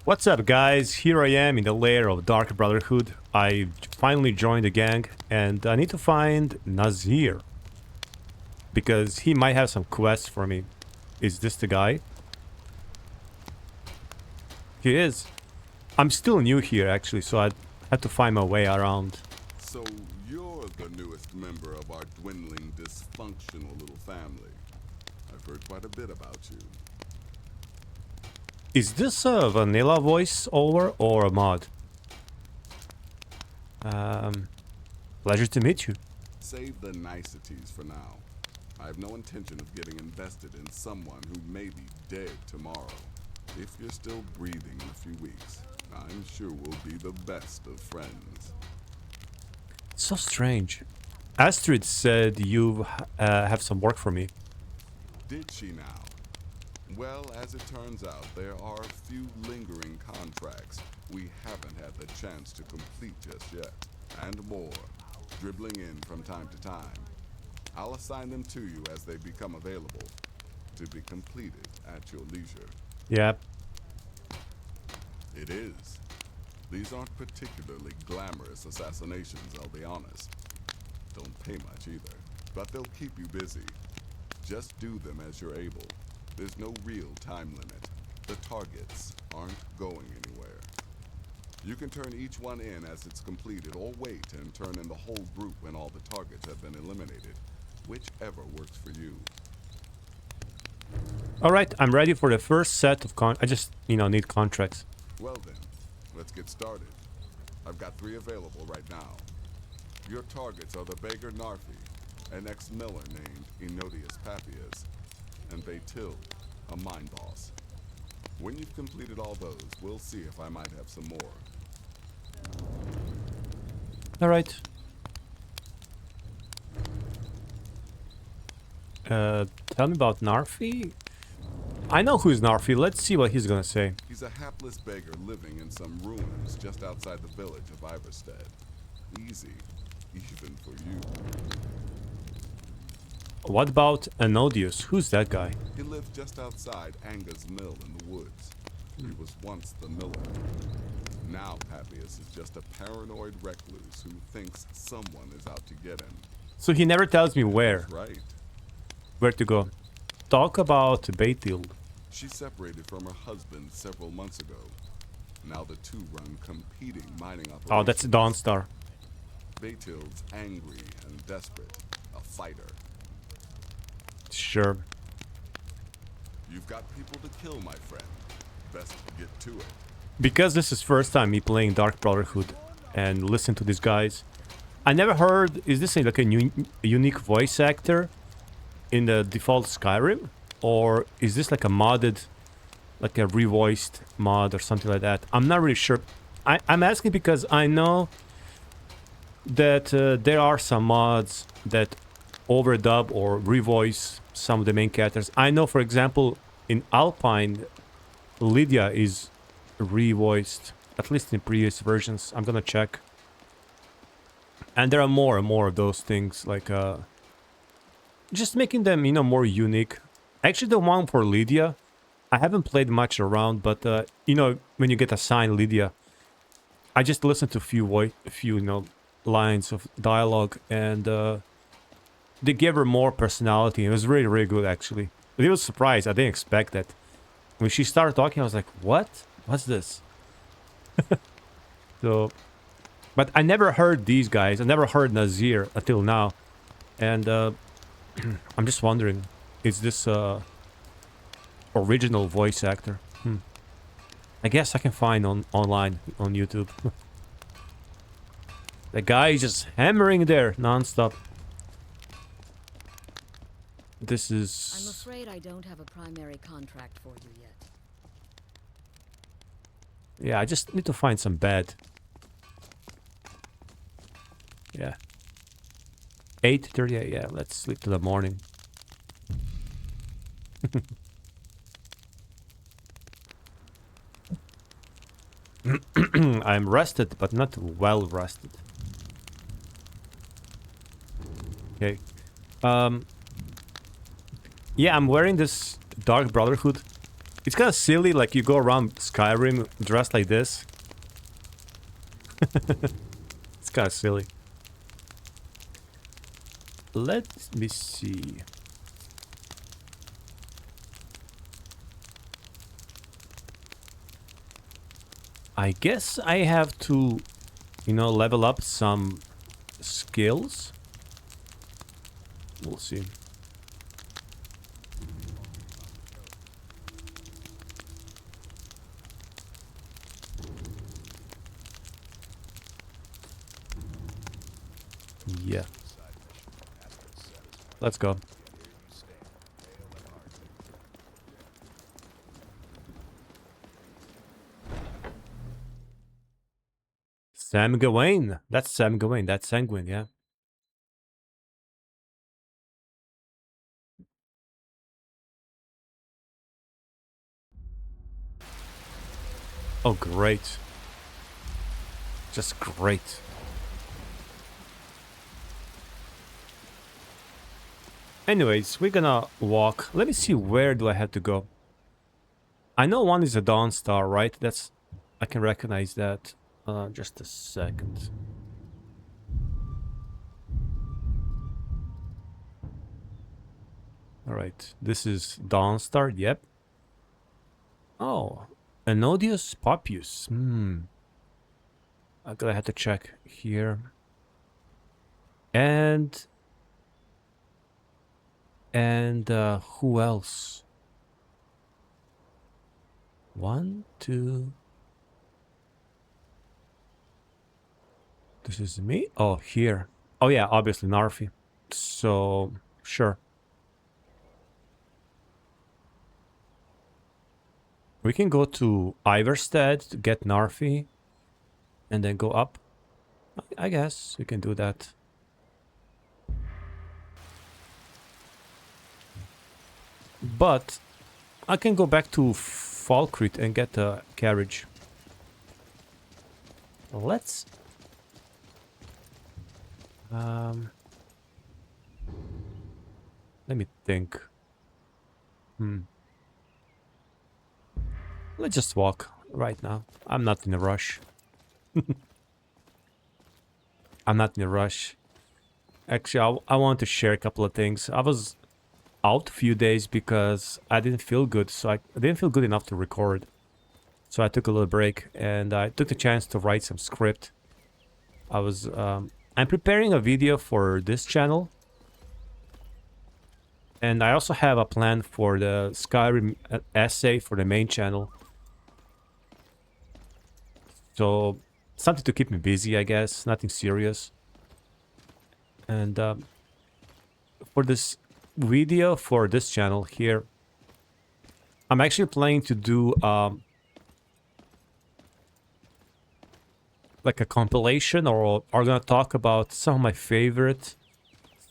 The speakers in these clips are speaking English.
What's up, guys? Here I am in the lair of Dark Brotherhood. I finally joined the gang and I need to find Nazir because he might have some quests for me. Is this the guy? He is. I'm still new here actually, so I had to find my way around. So you're the newest member of our dwindling, dysfunctional little family. I've heard quite a bit about you. Is this a vanilla voice over or a mod? Pleasure to meet you. Save the niceties for now. I have no intention of getting invested in someone who may be dead tomorrow. If you're still breathing in a few weeks, I'm sure we'll be the best of friends. It's so strange. Astrid said you have some work for me. Did she now? Well, as it turns out, there are a few lingering contracts we haven't had the chance to complete just yet. And more, dribbling in from time to time. I'll assign them to you as they become available, to be completed at your leisure. Yeah. It is. These aren't particularly glamorous assassinations, I'll be honest. Don't pay much either, but they'll keep you busy. Just do them as you're able. There's no real time limit. The targets aren't going anywhere. You can turn each one in as it's completed, or wait and turn in the whole group when all the targets have been eliminated. Whichever works for you. Alright, I'm ready for the first set of I just, need contracts. Well then, let's get started. I've got 3 available right now. Your targets are the beggar Narfi, an ex-miller named Enodius Papias, and Baytil, a mine boss. When you've completed all those, we'll see if I might have some more. Alright. Tell me about Narfi? I know who's Narfi. Let's see what he's gonna say. He's a hapless beggar living in some ruins just outside the village of Iverstead. Easy, even for you. What about Enodius? Who's that guy? He lived just outside Anga's mill in the woods. He was once the miller. Now Papias is just a paranoid recluse who thinks someone is out to get him. So he never tells me where. That's right. Where to go. Talk about Baytil. She separated from her husband several months ago. Now the two run competing mining operations. Oh, that's Dawnstar. Baytil's angry and desperate. A fighter. Sure. You've got people to kill, my friend. Best get to it. Because this is first time me playing Dark Brotherhood and listen to these guys. I never heard, is this like a unique voice actor in the default Skyrim? Or is this like a modded, like a revoiced mod or something like that? I'm not really sure. I'm asking because I know that there are some mods that overdub or revoice some of the main characters. I know, for example, in Alpine, Lydia is revoiced, at least in previous versions. I'm gonna check. And there are more and more of those things, like just making them, more unique. Actually, the one for Lydia, I haven't played much around, but when you get assigned Lydia, I just listened to a few lines of dialogue, and they gave her more personality. It was really, really good, actually. I was surprised. I didn't expect that. When she started talking, I was like, what? What's this? So, but I never heard these guys. I never heard Nazir until now. And I'm just wondering, is this original voice actor? I guess I can find online on YouTube. The guy is just hammering there non-stop. This is... I'm afraid I don't have a primary contract for you yet. Yeah, I just need to find some bed. Yeah. 8:38, yeah, let's sleep till the morning. I'm rested, but not well rested. Okay. Yeah, I'm wearing this Dark Brotherhood. It's kind of silly, like you go around Skyrim dressed like this. It's kind of silly. Let me see. I guess I have to, you know, level up some skills. We'll see. Yeah. Let's go. Sam Gawain. That's Sam Gawain. That's Sanguine, yeah. Oh, great. Just great. Anyways, we're gonna walk. Let me see, where do I have to go? I know one is a Dawn Star, right? That's... I can recognize that. Just a second. Alright, this is Dawn Star, yep. Oh, Anodius Papius. I'm gonna have to check here. And who else? 1, 2. This is me? Oh, here. Oh yeah, obviously Narfi. So, sure. We can go to Iverstead to get Narfi and then go up. I guess we can do that. But I can go back to Falkreath and get a carriage. Let's... let me think. Let's just walk right now. I'm not in a rush. I'm not in a rush. Actually, I want to share a couple of things. I was out a few days because I didn't feel good. So I didn't feel good enough to record. So I took a little break and I took the chance to write some script. I was... I'm preparing a video for this channel. And I also have a plan for the Skyrim essay for the main channel. So, something to keep me busy, I guess. Nothing serious. And for this video for this channel here, I'm actually planning to do like a compilation, or are gonna talk about some of my favorite,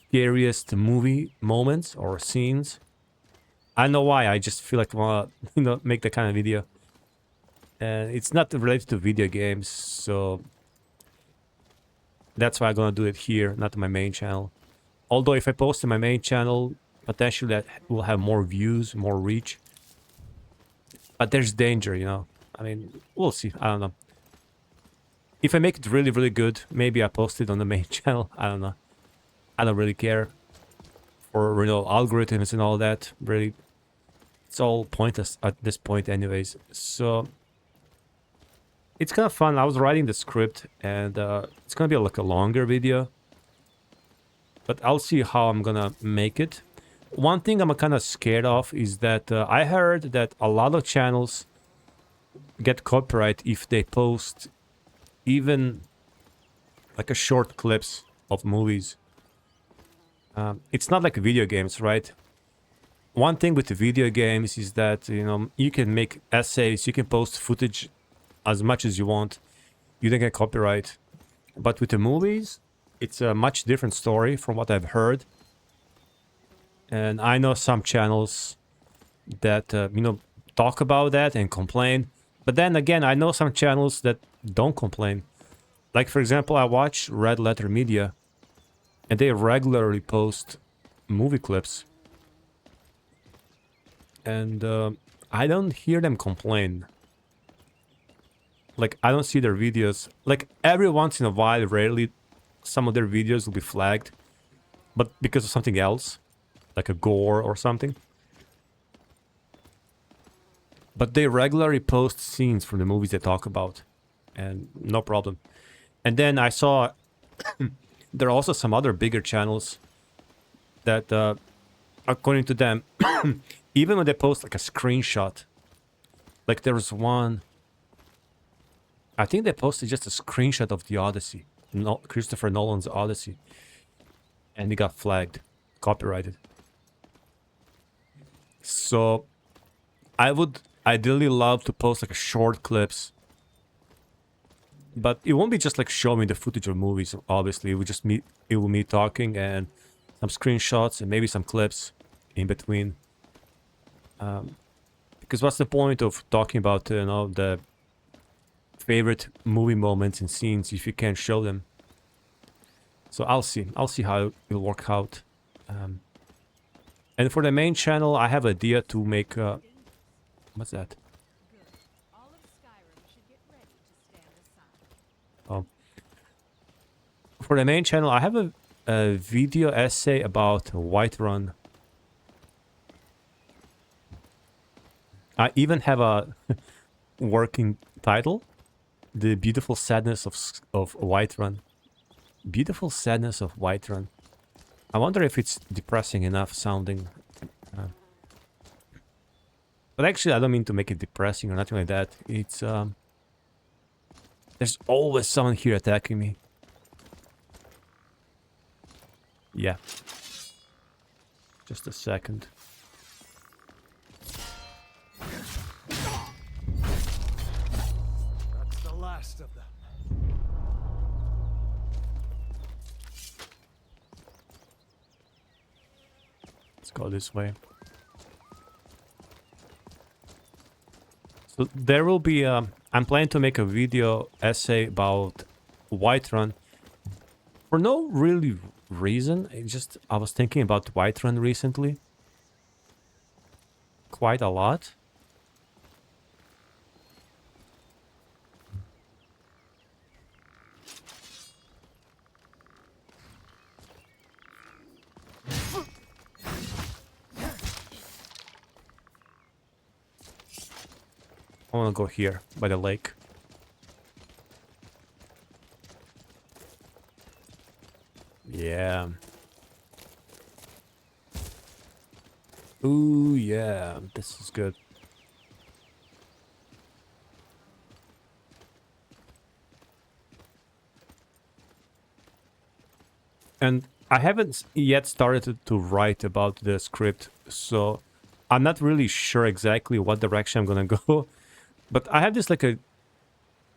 scariest movie moments or scenes. I don't know why, I just feel like I wanna, you know, make that kind of video. And it's not related to video games, so that's why I'm gonna do it here, not on my main channel. Although if I post in my main channel, potentially that will have more views, more reach. But there's danger, you know. I mean, we'll see. I don't know. If I make it really, really good, maybe I post it on the main channel. I don't know. I don't really care. For, you know, algorithms and all that. Really, it's all pointless at this point anyways. So, it's kind of fun. I was writing the script and it's gonna be like a longer video. But I'll see how I'm gonna make it. One thing I'm kind of scared of is that I heard that a lot of channels get copyright if they post even like a short clips of movies. It's not like video games, right? One thing with the video games is that, you know, you can make essays, you can post footage as much as you want. You don't get copyright. But with the movies, it's a much different story from what I've heard. And I know some channels that, you know, talk about that and complain. But then again, I know some channels that don't complain. Like, for example, I watch Red Letter Media. And they regularly post movie clips. And I don't hear them complain. Like, I don't see their videos. Like, every once in a while, rarely, some of their videos will be flagged. But because of something else. Like a gore or something. But they regularly post scenes from the movies they talk about. And no problem. And then I saw... there are also some other bigger channels that, according to them, even when they post like a screenshot, like there was one, I think they posted just a screenshot of the Odyssey, Christopher Nolan's Odyssey, and it got flagged, copyrighted. So I would ideally love to post like a short clips, but it won't be just like showing the footage of movies. Obviously, it will me talking and some screenshots and maybe some clips in between. Because what's the point of talking about the favorite movie moments and scenes if you can't show them? So I'll see how it'll work out. And for the main channel, I have an idea to make. What's that? All of Skyrim should get ready to stand aside. Oh. For the main channel, I have a video essay about Whiterun. I even have a working title, The Beautiful Sadness of Whiterun. Beautiful Sadness of Whiterun. I wonder if it's depressing enough sounding. But actually, I don't mean to make it depressing or nothing like that. It's there's always someone here attacking me. Yeah. Just a second. That's the last of them. Let's go this way. So there will be I'm planning to make a video essay about Whiterun. For no really reason. I was thinking about Whiterun recently. Quite a lot. I want to go here by the lake. Yeah. Ooh, yeah. This is good. And I haven't yet started to write about the script, so I'm not really sure exactly what direction I'm gonna go. But I have this like a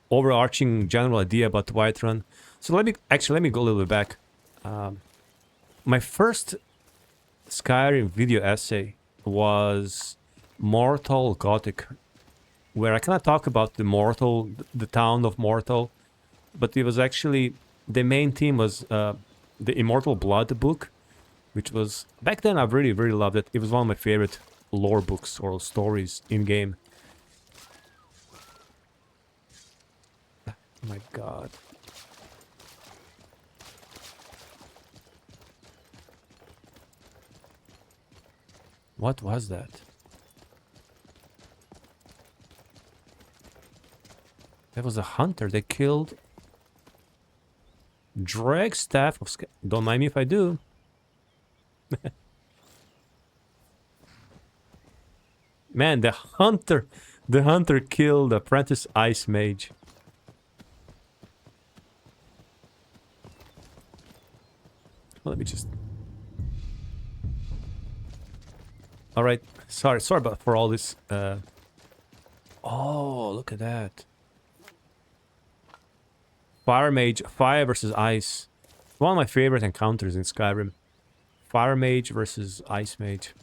overarching general idea about Whiterun. So let me go a little bit back. My first Skyrim video essay was Mortal Gothic, where I kind of talk about the town of Mortal, but it was actually the main theme was the Immortal Blood book, which was back then I really loved it. It was one of my favorite lore books or stories in game. Oh my god. What was that? That was a hunter. They killed Drag Staff of Sky. Don't mind me if I do. Man, the hunter killed Apprentice Ice Mage. Let me just... Alright, sorry about for all this. Oh, look at that. Fire Mage, fire versus ice. One of my favorite encounters in Skyrim. Fire Mage versus Ice Mage.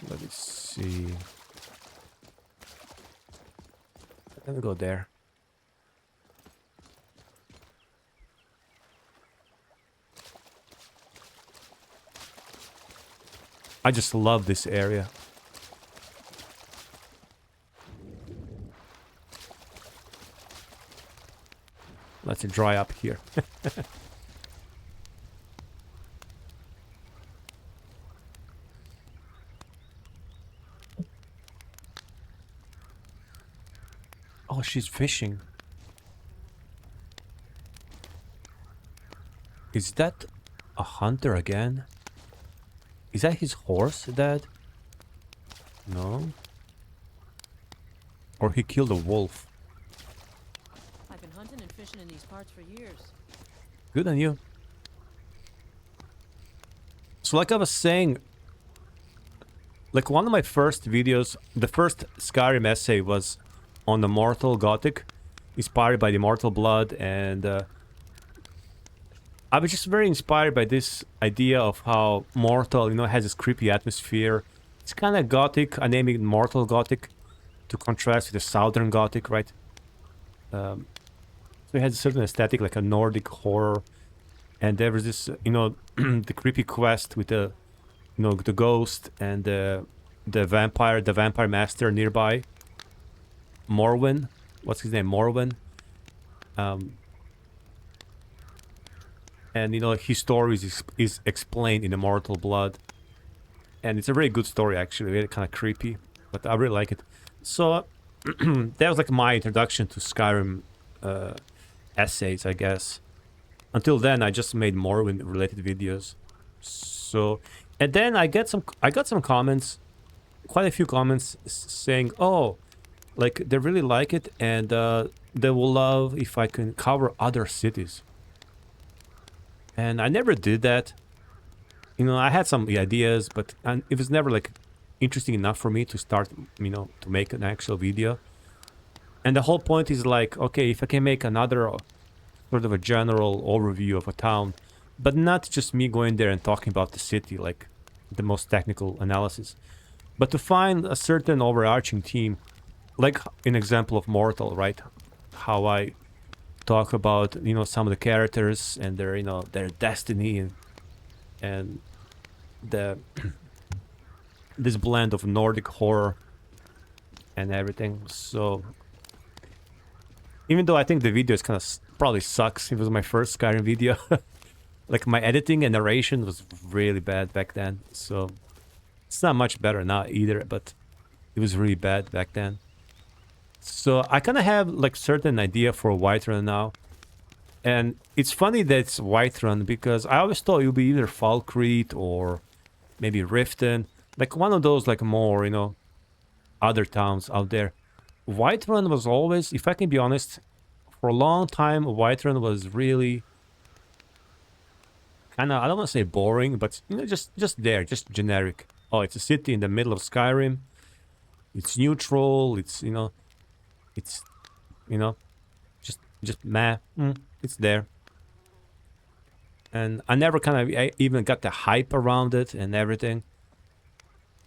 Let me see. Let me go there. I just love this area. Let's dry up here. Oh, she's fishing. Is that a hunter again? Is that his horse, Dad? No. Or he killed a wolf. I've been hunting and fishing in these parts for years. Good on you. So like I was saying, like one of my first videos, the first Skyrim essay was on the Mortal Gothic, inspired by the Mortal Blood, and I was just very inspired by this idea of how Mortal, you know, has this creepy atmosphere. It's kind of Gothic. I named it Mortal Gothic to contrast with the Southern Gothic, right? So it has a certain aesthetic, like a Nordic horror. And there was this, you know, the creepy quest with the, you know, the ghost and the vampire master nearby. Morwen. What's his name? Morwen. And, you know, his story is explained in Immortal Blood. And it's a very good story, actually. Very kind of creepy. But I really like it. So, that was like my introduction to Skyrim essays, I guess. Until then, I just made Morrowind-related videos. So, and then I got some comments, quite a few comments saying, oh, like, they really like it, and they will love if I can cover other cities. And I never did that. You know, I had some ideas, but it was never, like, interesting enough for me to start, you know, to make an actual video. And the whole point is, like, okay, if I can make another sort of a general overview of a town, but not just me going there and talking about the city, like, the most technical analysis, but to find a certain overarching theme, like an example of Mortal, right? How I talk about, you know, some of the characters and their, you know, their destiny and the this blend of Nordic horror and everything. So even though I think the video is kind of probably sucks, it was my first Skyrim video. Like, my editing and narration was really bad back then, so it's not much better now either, but it was really bad back then. So I kind of have, like, certain idea for Whiterun now. And it's funny that it's Whiterun, because I always thought it would be either Falkreath or maybe Riften. Like, one of those, like, more, you know, other towns out there. Whiterun was always, if I can be honest, for a long time, Whiterun was really kind of, I don't want to say boring, but, you know, just there, just generic. Oh, it's a city in the middle of Skyrim. It's neutral. It's, you know, just meh. It's there. And I never kind of even got the hype around it and everything.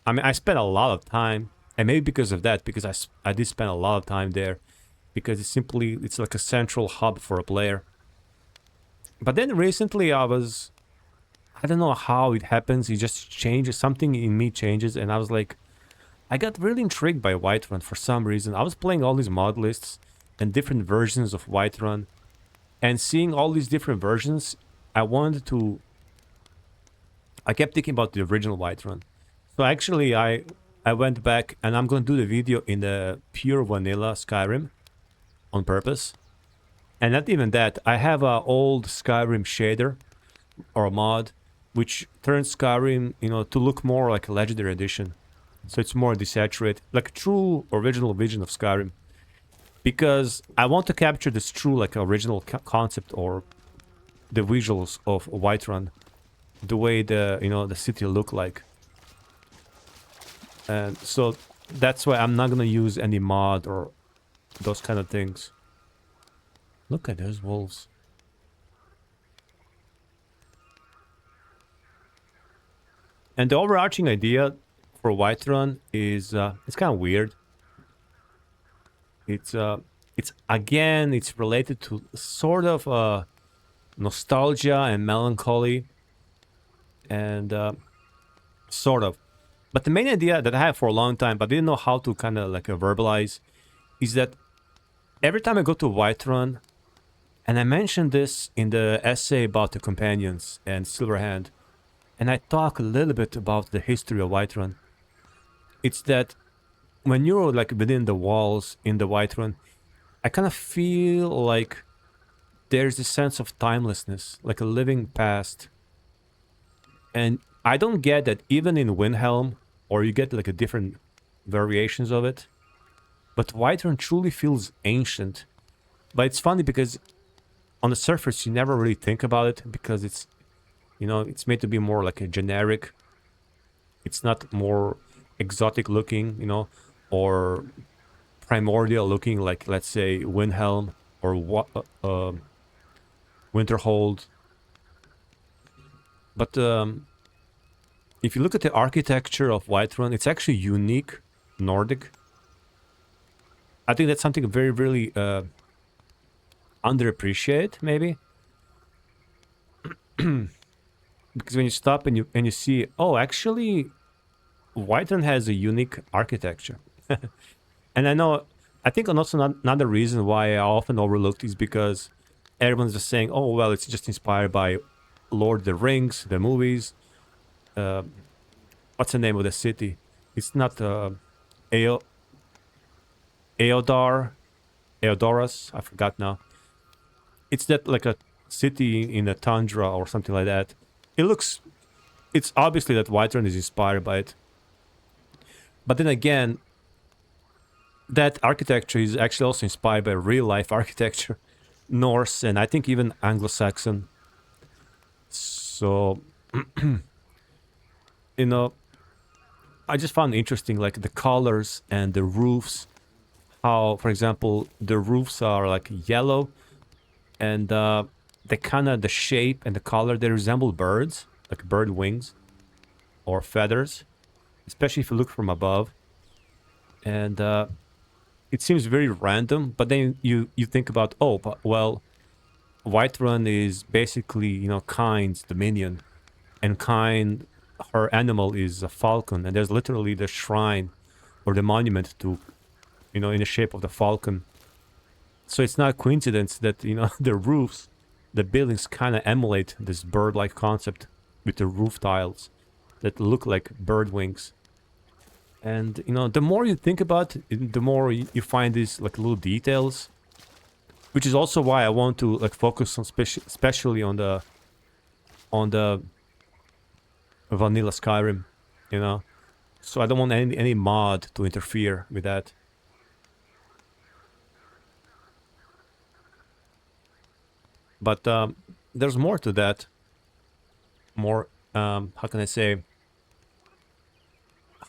I mean, I spent a lot of time, and maybe because of that, because I did spend a lot of time there, because it's like a central hub for a player. But then recently I don't know how it happens, it just changes, something in me changes, and I was like, I got really intrigued by Whiterun for some reason. I was playing all these mod lists and different versions of Whiterun, and seeing all these different versions, I kept thinking about the original Whiterun. So actually I went back, and I'm going to do the video in the pure vanilla Skyrim on purpose. And not even that, I have a old Skyrim shader or a mod which turns Skyrim, you know, to look more like a Legendary Edition. So it's more desaturated, like a true original vision of Skyrim. Because I want to capture this true, like, original concept or the visuals of Whiterun, the way the, you know, the city look like. And so that's why I'm not gonna use any mod or those kind of things. Look at those wolves. And the overarching idea for Whiterun is it's kind of weird. It's again, it's related to sort of nostalgia and melancholy, and sort of. But the main idea that I have for a long time, but didn't know how to kind of like verbalize, is that every time I go to Whiterun, and I mentioned this in the essay about the companions and Silverhand, and I talk a little bit about the history of Whiterun, it's that when you're like within the walls in the Whiterun, I kind of feel like there's this sense of timelessness, like a living past. And I don't get that even in Windhelm, or you get like a different variations of it, but Whiterun truly feels ancient. But it's funny because on the surface you never really think about it because it's, you know, it's made to be more like a generic. It's not more exotic looking, you know, or primordial looking like, let's say, Windhelm or what Winterhold. But if you look at the architecture of Whiterun, it's actually unique Nordic. I think that's something very, really underappreciated, maybe. Because when you stop and you see, oh, actually, Whiterun has a unique architecture. And I think also another reason why I often overlooked is because everyone's just saying, oh, well, it's just inspired by Lord of the Rings, the movies. What's the name of the city? It's not Eodoras, I forgot now. It's that like a city in a tundra or something like that. It's obviously that Whiterun is inspired by it. But then again, that architecture is actually also inspired by real life architecture, Norse, and I think even Anglo-Saxon. So, you know, I just found interesting like the colors and the roofs. How, for example, the roofs are like yellow, and the kind of the shape and the color, they resemble birds, like bird wings or feathers, especially if you look from above. And it seems very random, but then you think about, oh, but, well, Whiterun is basically, you know, Kind's dominion, and Kind, her animal is a falcon, and there's literally the shrine or the monument to, you know, in the shape of the falcon. So it's not a coincidence that, you know, the roofs, the buildings kind of emulate this bird-like concept with the roof tiles that look like bird wings. And, you know, the more you think about it, the more you find these like little details, which is also why I want to like focus on especially on the vanilla Skyrim, you know. So I don't want any mod to interfere with that. But there's more to that. More, how can I say?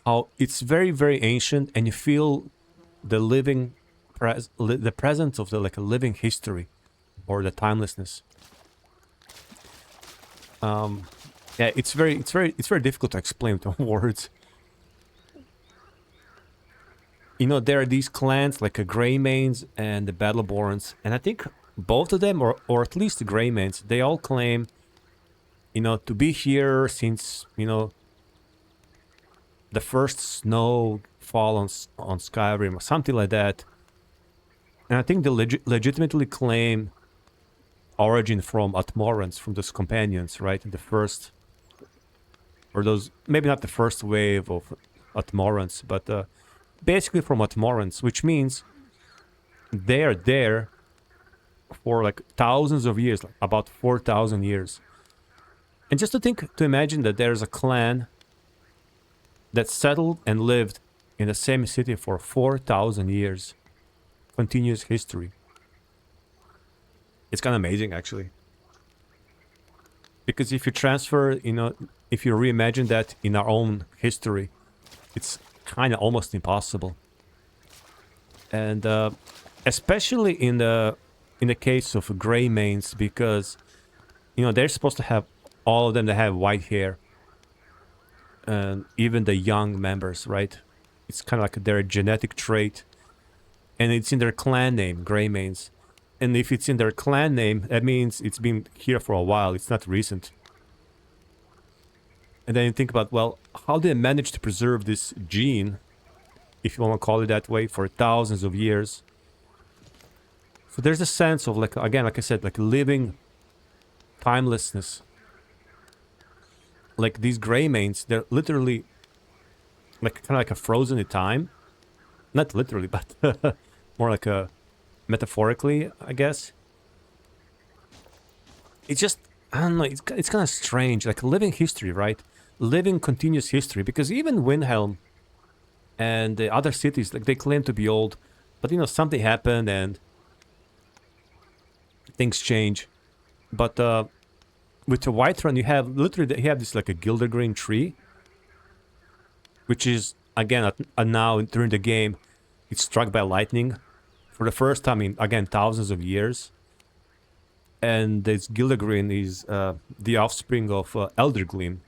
How it's very, very ancient, and you feel the living, the presence of the like a living history, or the timelessness. Yeah, it's very difficult to explain with words. You know, there are these clans like the Greymanes and the Battleborns, and I think both of them, or at least the Greymanes, they all claim, you know, to be here since, you know, the first snow fall on Skyrim or something like that. And I think they legitimately claim origin from Atmorans, from those companions, right? The first, or those, maybe not the first wave of Atmorans, but basically from Atmorans, which means they are there for like thousands of years, like about 4,000 years. And just to imagine that there's a clan that settled and lived in the same city for 4,000 years. Continuous history. It's kind of amazing, actually. Because if you transfer, you know, if you reimagine that in our own history, it's kind of almost impossible. And especially in the case of Greymanes, because, you know, they're supposed to have, all of them that have white hair. And even the young members, right? It's kind of like their genetic trait. And it's in their clan name, Greymanes. And if it's in their clan name, that means it's been here for a while. It's not recent. And then you think about, well, how did they manage to preserve this gene, if you want to call it that way, for thousands of years? So there's a sense of, like, again, like I said, like living timelessness. Like these gray mains, they're literally like kind of like a frozen in time. Not literally, but more like a metaphorically, I guess. It's just, I don't know, it's kind of strange, like living history, right? Living continuous history, because even Windhelm and the other cities, like they claim to be old, but you know, something happened and things change. But with the Whiterun, you have literally, you have this like a Gildergreen tree, which is, again, now during the game, it's struck by lightning for the first time in, again, thousands of years. And this Gildergreen is the offspring of Eldergleam,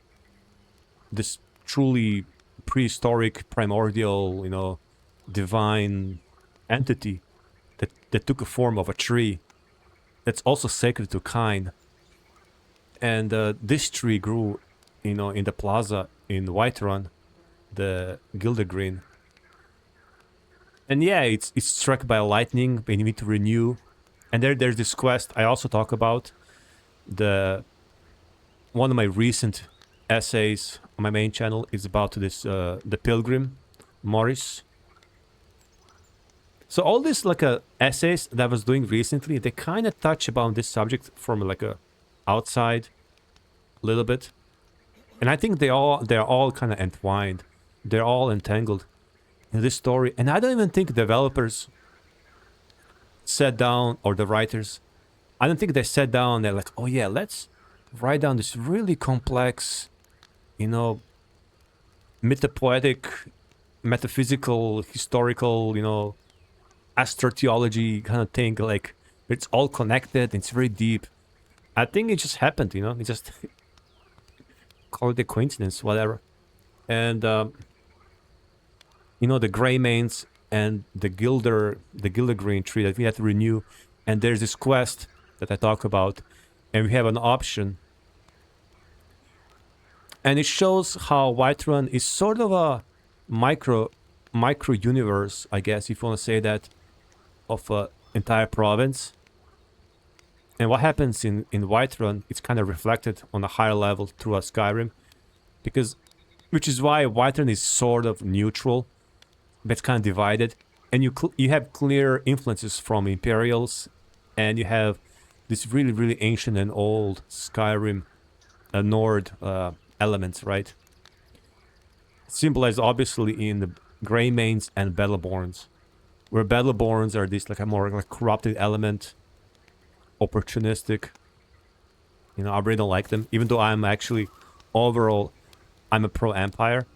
this truly prehistoric, primordial, you know, divine entity that took a form of a tree that's also sacred to Kine. And this tree grew, you know, in the plaza in Whiterun, the Gildergreen. And yeah, it's struck by lightning, and you need to renew. And there's this quest I also talk about. One of my recent essays on my main channel is about this the pilgrim, Morris. So all these like essays that I was doing recently, they kind of touch about this subject from like a outside a little bit. And I think they're all kind of entwined. They're all entangled in this story. And I don't even think developers sat down, or the writers, I don't think they sat down, they're like, oh yeah, let's write down this really complex, you know, mythopoetic, metaphysical, historical, you know, astrotheology kind of thing. Like, it's all connected, it's very deep. I think it just happened, you know, it just call it a coincidence, whatever. And you know, the gray mains and the Gildergreen tree that we have to renew, and there's this quest that I talk about, and we have an option, and it shows how Whiterun is sort of a micro universe, I guess, if you want to say that, of an entire province. And what happens in Whiterun, it's kind of reflected on a higher level through a Skyrim, which is why Whiterun is sort of neutral, but it's kind of divided. And you have clear influences from Imperials, and you have this really, really ancient and old Skyrim Nord elements, right? Symbolized obviously in the Greymanes and Battleborns, where Battleborns are this like a more like corrupted element, opportunistic. You know, I really don't like them, even though I'm actually overall I'm a pro-Empire.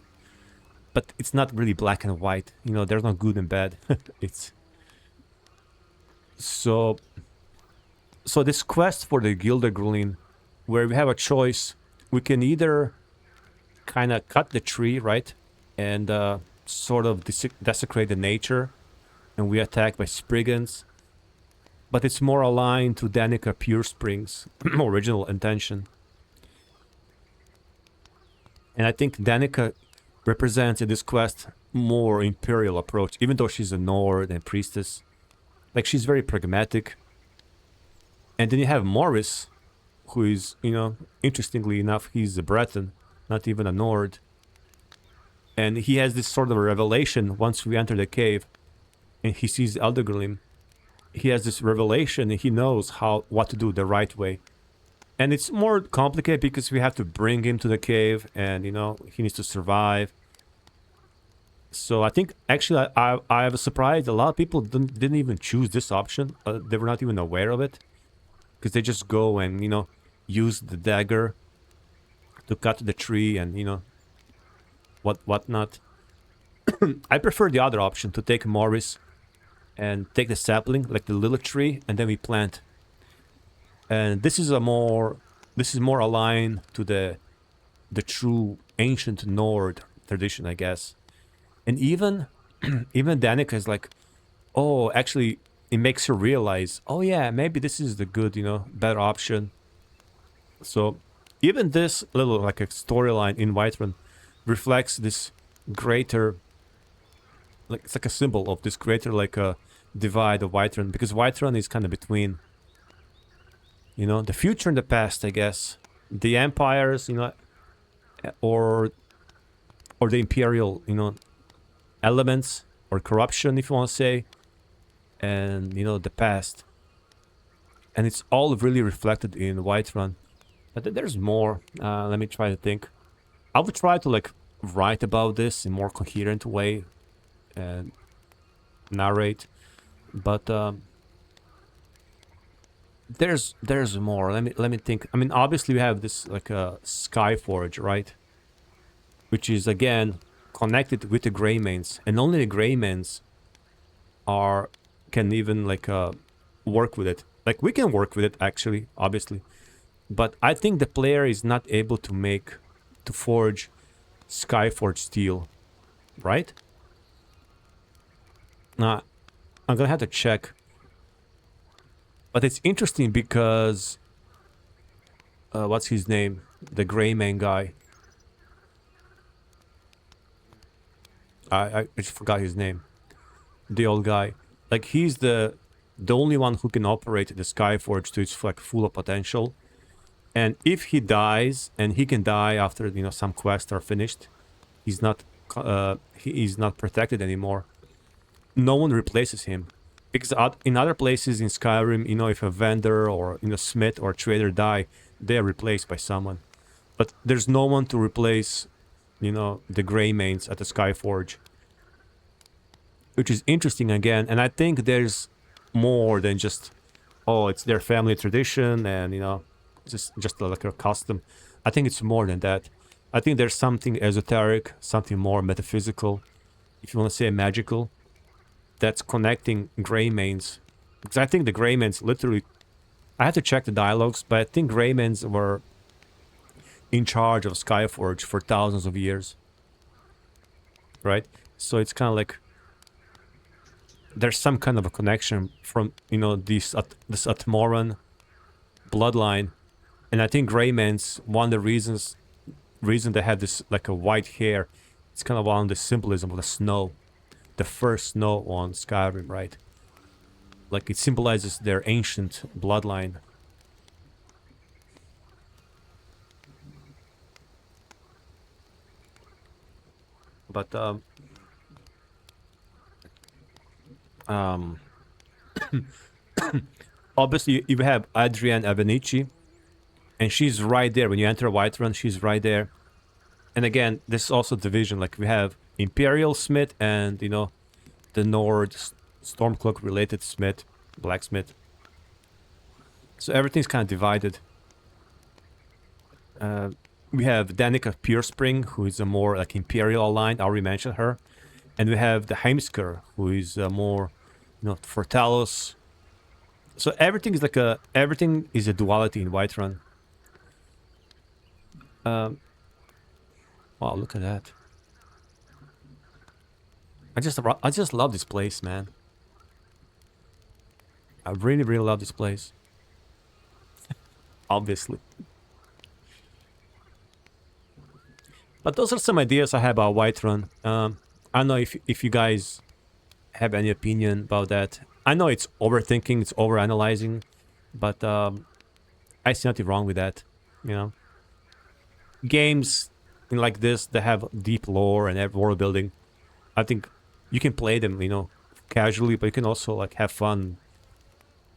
But it's not really black and white. You know, there's no good and bad. It's so this quest for the Gildergreen, where we have a choice, we can either kind of cut the tree, right, and sort of desecrate the nature, and we attack by Spriggans. But it's more aligned to Danica Purespring's original intention. And I think Danica represents in this quest more imperial approach, even though she's a Nord and priestess. Like, she's very pragmatic. And then you have Morris, who is, you know, interestingly enough, he's a Breton, not even a Nord. And he has this sort of a revelation once we enter the cave and he sees Eldergleam. He has this revelation and he knows what to do the right way. And it's more complicated because we have to bring him to the cave, and, you know, he needs to survive. So I think, actually, I was surprised. A lot of people didn't even choose this option. They were not even aware of it. Because they just go and, you know, use the dagger to cut the tree and, you know, whatnot. I prefer the other option, to take Morris and take the sapling, like the little tree, and then we plant. And this is more aligned to the true ancient Nord tradition, I guess. And even Danica is like, oh, actually, it makes her realize, oh yeah, maybe this is the good, you know, better option. So even this little like a storyline in Whiterun reflects this greater, like it's like a symbol of this greater like a divide of Whiterun, because Whiterun is kind of between, you know, the future and the past, I guess, the empires, you know, or the imperial, you know, elements or corruption, if you want to say, and you know the past, and it's all really reflected in Whiterun. But there's more. Let me try to think. I would try to like write about this in more coherent way and narrate, but there's more. Let me think. I mean, obviously we have this like a Skyforge, right? Which is again connected with the Greymanes, and only the Greymanes can even like work with it. Like we can work with it actually, obviously, but I think the player is not able to forge Skyforge steel, right? I'm gonna have to check. But it's interesting because what's his name? The Greymane guy. I just forgot his name. The old guy. Like he's the only one who can operate the Skyforge to its like full potential. And if he dies, and he can die after, you know, some quests are finished, he's not he is not protected anymore. No one replaces him, because in other places in Skyrim, you know, if a vendor or, you know, smith or trader die, they are replaced by someone. But there's no one to replace, you know, the Greymanes at the Skyforge, which is interesting again. And I think there's more than just, oh, it's their family tradition and, you know, just like a custom. I think it's more than that. I think there's something esoteric, something more metaphysical, if you want to say magical, that's connecting Greymanes. Because I think the Greymanes literally, I had to check the dialogues, but I think Greymanes were in charge of Skyforge for thousands of years, right? So it's kind of like there's some kind of a connection from, you know, this Atmoran bloodline. And I think Greymanes, one of the reason they have this like a white hair, it's kind of on the symbolism of the snow, the first snow on Skyrim, right? Like it symbolizes their ancient bloodline. But obviously you have Adrienne Avenici, and she's right there when you enter Whiterun. She's right there. And again, this is also division. Like we have Imperial Smith and, you know, the Nord Stormcloak related Smith, blacksmith. So everything's kind of divided. We have Danica Peerspring, who is a more like Imperial aligned. I already mentioned her. And we have the Heimskr, who is more, you know, for Talos. So everything is like everything is a duality in Whiterun. Wow, look at that. I just love this place, man. I really, really love this place. Obviously. But those are some ideas I have about Whiterun. I don't know if you guys have any opinion about that. I know it's overthinking, it's overanalyzing, but I see nothing wrong with that, you know. Games like this that have deep lore and world building, I think you can play them, you know, casually, but you can also like have fun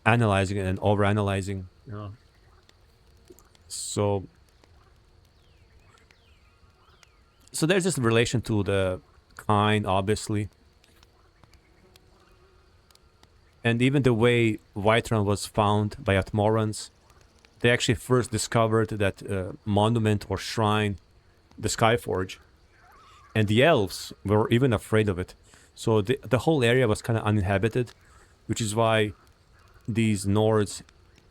analyzing it and overanalyzing, you know. So there's this relation to the kind, obviously. And even the way Whiterun was found by Atmorans, they actually first discovered that monument or shrine, the Skyforge. And the elves were even afraid of it. So the whole area was kind of uninhabited, which is why these Nords,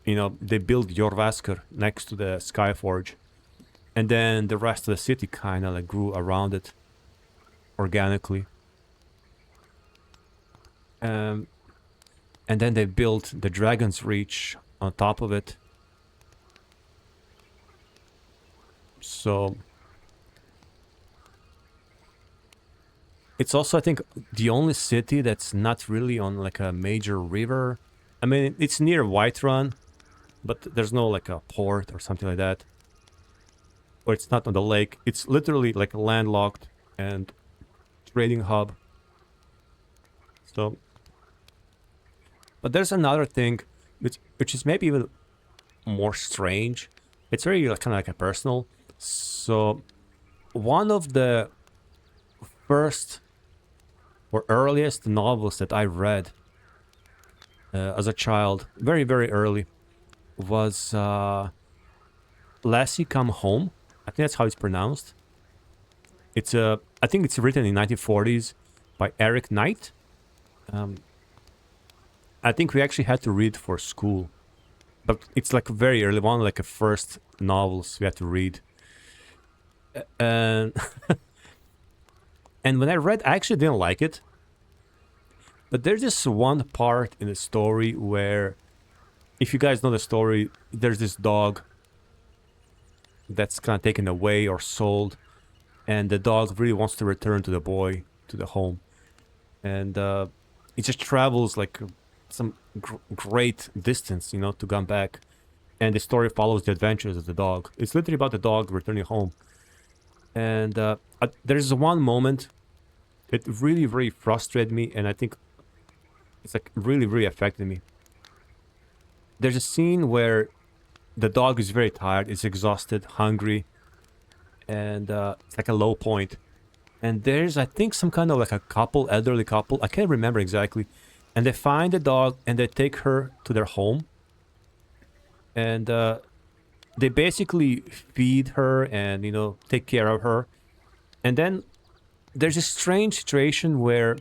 you know, they built Jorvaskr next to the Skyforge. And then the rest of the city kind of like grew around it organically. And then they built the Dragon's Reach on top of it. So it's also, I think, the only city that's not really on like a major river. I mean, it's near Whiterun, but there's no like a port or something like that. Or it's not on the lake. It's literally like landlocked and trading hub. So, but there's another thing which is maybe even more strange. It's very kind of like a personal. So, one of the first or earliest novels that I read as a child, very, very early, was Lassie Come Home. I think that's how it's pronounced. It's I think it's written in 1940s by Eric Knight. I think we actually had to read for school, but it's like very early, one like the first novels we had to read. And and when I read, I actually didn't like it. But there's this one part in the story where, if you guys know the story, there's this dog that's kind of taken away or sold, and the dog really wants to return to the boy, to the home, and it just travels like some great distance, you know, to come back, and the story follows the adventures of the dog. It's literally about the dog returning home, and there's one moment it really, really frustrated me, and I think it's like really, really affected me. There's a scene where the dog is very tired, it's exhausted, hungry, and it's like a low point. And there's, I think, some kind of like a couple, elderly couple, I can't remember exactly, and they find the dog and they take her to their home, and they basically feed her and, you know, take care of her. And then there's a strange situation where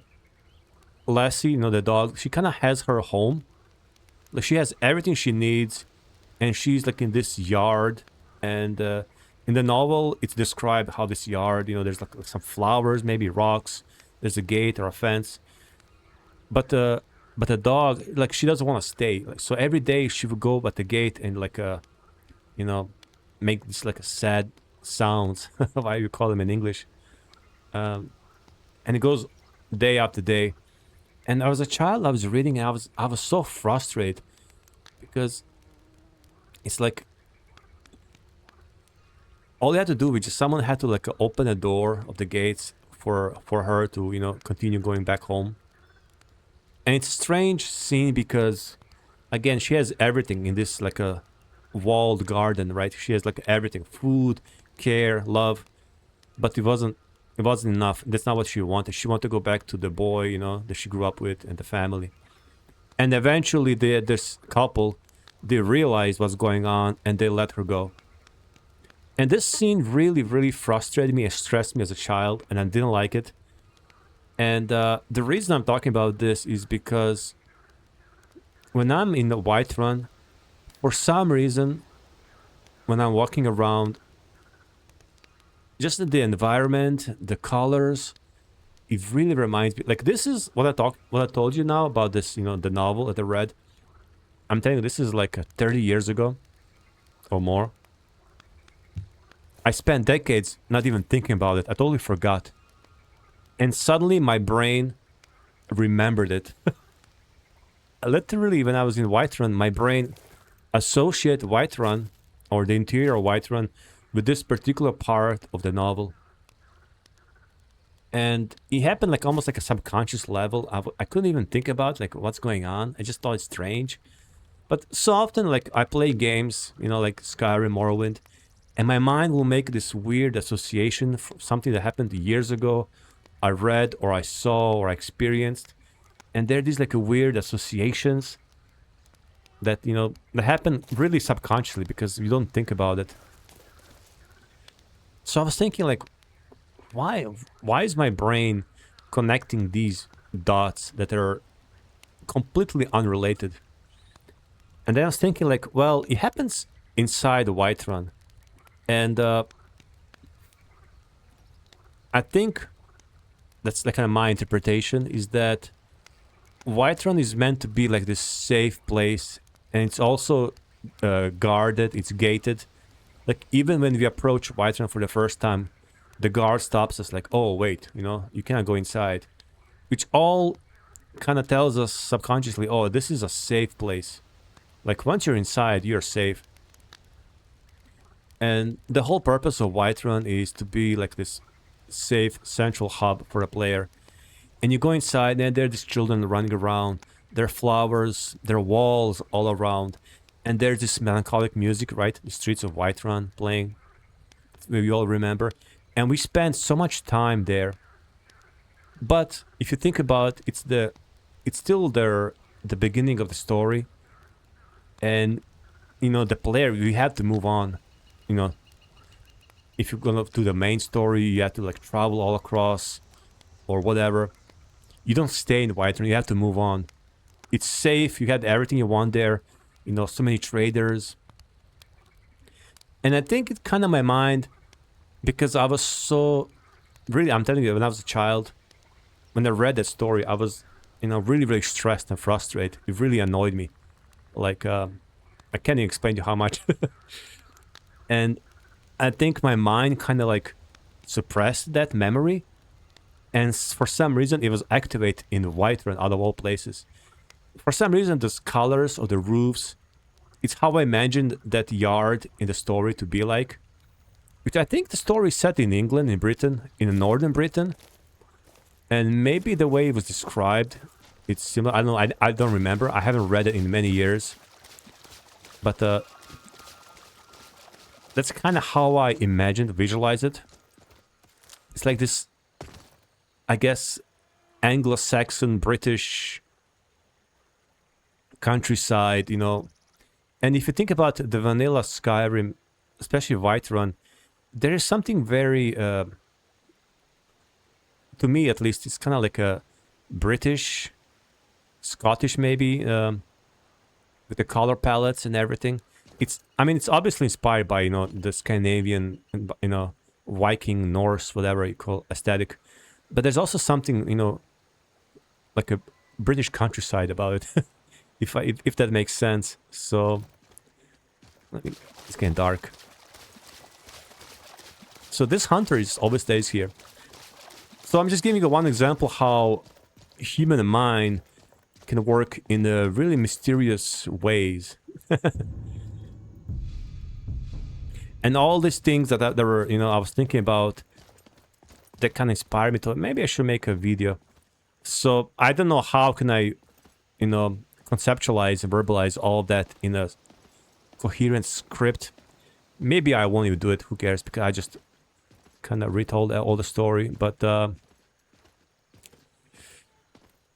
Lassie, you know, the dog, she kind of has her home. Like, she has everything she needs, and she's like in this yard. And in the novel, it's described how this yard, you know, there's like some flowers, maybe rocks, there's a gate or a fence. But the dog, like, she doesn't want to stay. Like, so every day she would go at the gate and like you know, make this like a sad sounds. Why you call them in English? And it goes day after day. And as a child, I was reading, and I was so frustrated because it's like all you had to do was just someone had to like open the door of the gates for her to, you know, continue going back home. And it's a strange scene because, again, she has everything in this like a walled garden, right? She has like everything: food, care, love. But it wasn't enough. That's not what she wanted. She wanted to go back to the boy, you know, that she grew up with, and the family. And eventually this couple, they realized what's going on and they let her go. And this scene really, really frustrated me and stressed me as a child, and I didn't like it. And the reason I'm talking about this is because when I'm in the Whiterun, for some reason, when I'm walking around, just the environment, the colors, it really reminds me. Like, this is what I told you now about this, you know, the novel that I read. I'm telling you, this is like 30 years ago or more. I spent decades not even thinking about it. I totally forgot. And suddenly my brain remembered it. Literally, when I was in Whiterun, my brain associated Whiterun, or the interior of Whiterun, with this particular part of the novel. And it happened like almost like a subconscious level. I couldn't even think about like what's going on. I just thought it's strange. But so often, like, I play games, you know, like Skyrim, Morrowind, and my mind will make this weird association for something that happened years ago, I read or I saw or I experienced. And there are these like weird associations that, you know, that happen really subconsciously because you don't think about it. So I was thinking, like, why is my brain connecting these dots that are completely unrelated? And then I was thinking, like, well, it happens inside the Whiterun. And I think that's like kind of my interpretation, is that Whiterun is meant to be like this safe place, and it's also guarded, it's gated. Like even when we approach Whiterun for the first time, the guard stops us like, oh wait, you know, you cannot go inside. Which all kind of tells us subconsciously, oh, this is a safe place. Like once you're inside, you're safe. And the whole purpose of Whiterun is to be like this safe central hub for a player. And you go inside and there are these children running around. There are flowers, there are walls all around. And there's this melancholic music, right? The streets of Whiterun playing. We all remember. And we spend so much time there. But if you think about it, it's still the beginning of the story. And you know, the player, you have to move on. You know, if you're gonna do the main story, you have to like travel all across or whatever. You don't stay in Whiterun, you have to move on. It's safe, you had everything you want there. You know, so many traders. And I think it kind of my mind, because I was so, really, I'm telling you, when I was a child, when I read that story, I was, you know, really, really stressed and frustrated. It really annoyed me. Like, I can't even explain to you how much. And I think my mind kind of like suppressed that memory. And for some reason, it was activated in Whiterun out of all places. For some reason, the colors of the roofs, it's how I imagined that yard in the story to be like. Which I think the story is set in England, in Britain, in northern Britain. And maybe the way it was described, it's similar. I don't know, I don't remember. I haven't read it in many years. But that's kind of how I imagined, visualize it. It's like this, I guess, Anglo-Saxon, British countryside, you know. And if you think about the vanilla Skyrim, especially Whiterun, there is something very, to me at least, it's kind of like a British, Scottish maybe, with the color palettes and everything. It's, I mean, it's obviously inspired by, you know, the Scandinavian, you know, Viking, Norse, whatever you call aesthetic. But there's also something, you know, like a British countryside about it, if that makes sense. So, it's getting dark. So this hunter is always stays here. So I'm just giving you one example how human mind can work in really mysterious ways. And all these things that were, you know, I was thinking about, that kind of inspired me to, maybe I should make a video. So I don't know how can I, you know, conceptualize and verbalize all of that in a coherent script. Maybe I won't even do it, who cares, because I just kind of retold all the story. But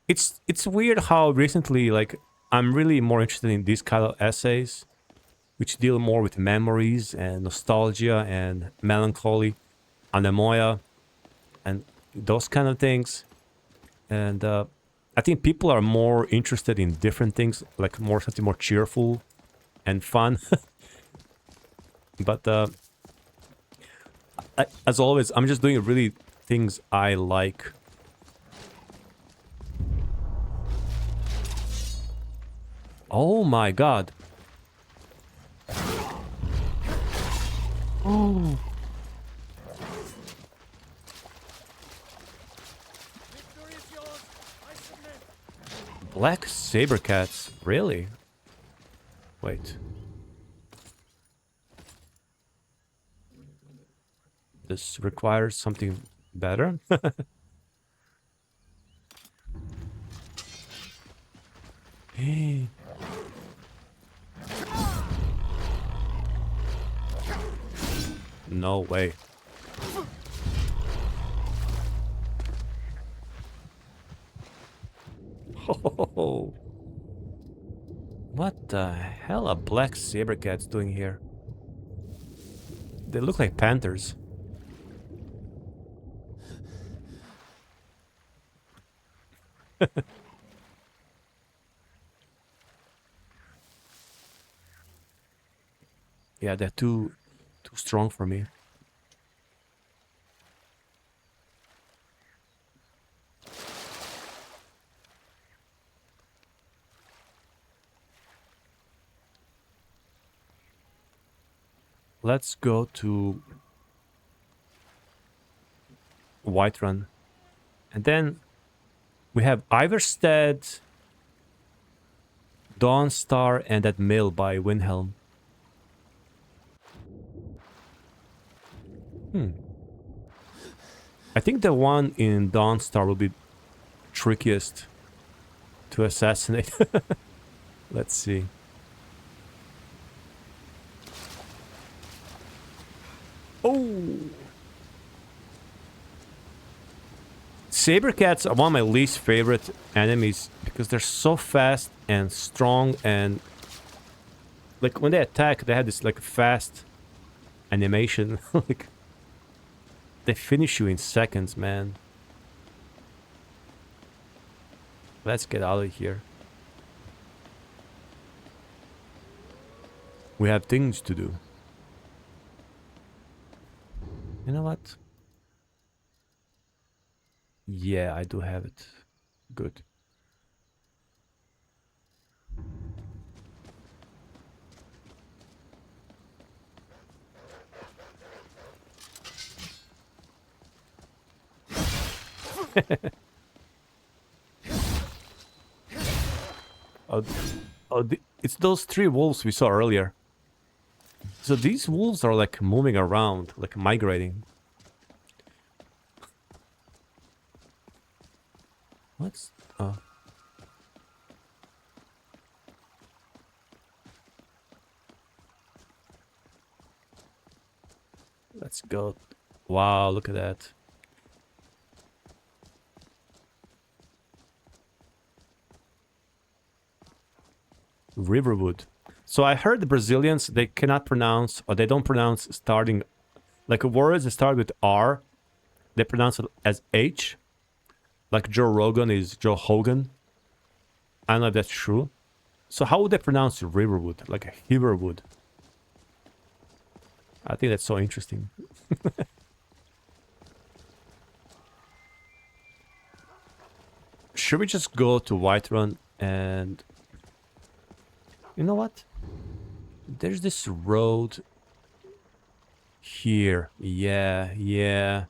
it's weird how recently, like, I'm really more interested in these kind of essays, which deal more with memories and nostalgia and melancholy, anemoia, and those kind of things. And I think people are more interested in different things, like something more cheerful and fun. But as always, I'm just doing really things I like. Oh my god. Oh. Black saber cats, really? Wait. This requires something better? Hey. No way. Oh. What the hell are black saber cats doing here? They look like panthers. Yeah, they're too strong for me. let's go to Whiterun. And then we have Iverstead, Dawnstar, and that mill by Windhelm. I think the one in Dawnstar will be trickiest to assassinate. Let's see. Oh! Sabercats are one of my least favorite enemies because they're so fast and strong, and like when they attack they have this like fast animation. Like they finish you in seconds, man. Let's get out of here. We have things to do. You know what? Yeah, I do have it. Good. Oh, it's those 3 wolves we saw earlier. So these wolves are like moving around, like migrating. What's... oh. Let's go. Wow, look at that. Riverwood. So I heard the Brazilians, they cannot pronounce, or they don't pronounce starting, like words that start with R, they pronounce it as H. Like Joe Rogan is Joe Hogan. I don't know if that's true. So how would they pronounce Riverwood? Like a Riverwood. I think that's so interesting. Should we just go to Whiterun and... You know what? There's this road here. Yeah.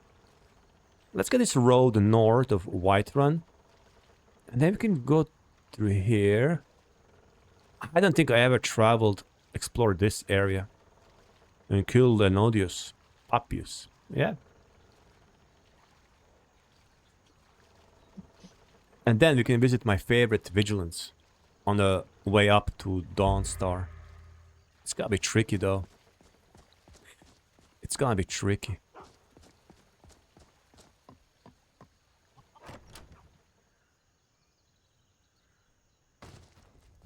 Let's get this road north of Whiterun. And then we can go through here. I don't think I ever explored this area. And killed an odious Papius. Yeah. And then we can visit my favorite Vigilance on the way up to Dawnstar. It's gonna be tricky though. It's gonna be tricky.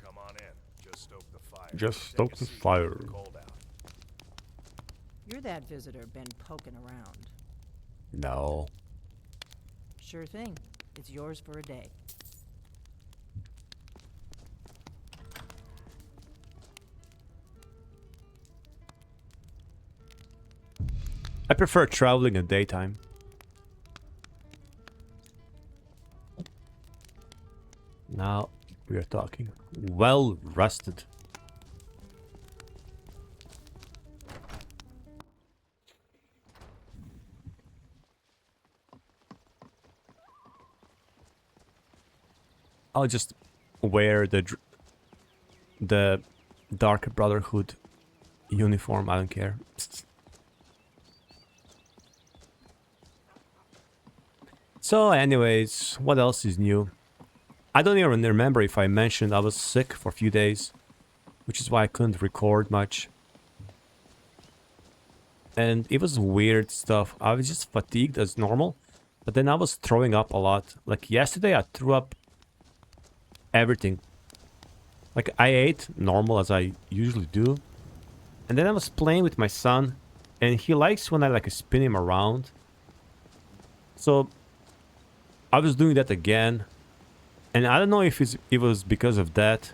Come on in. Just stoke the fire. Just Take stoke a the seat. fire. It's cold out. You're that visitor been poking around. No. Sure thing. It's yours for a day. I prefer traveling at daytime. Now we are talking. Well rested. I'll just wear the Dark Brotherhood uniform. I don't care. So anyways, what else is new? I don't even remember if I mentioned I was sick for a few days, which is why I couldn't record much. And it was weird stuff. I was just fatigued as normal, but then I was throwing up a lot. Like yesterday I threw up everything. Like I ate normal as I usually do. And then I was playing with my son, and he likes when I like spin him around. So I was doing that again, and I don't know if it was because of that,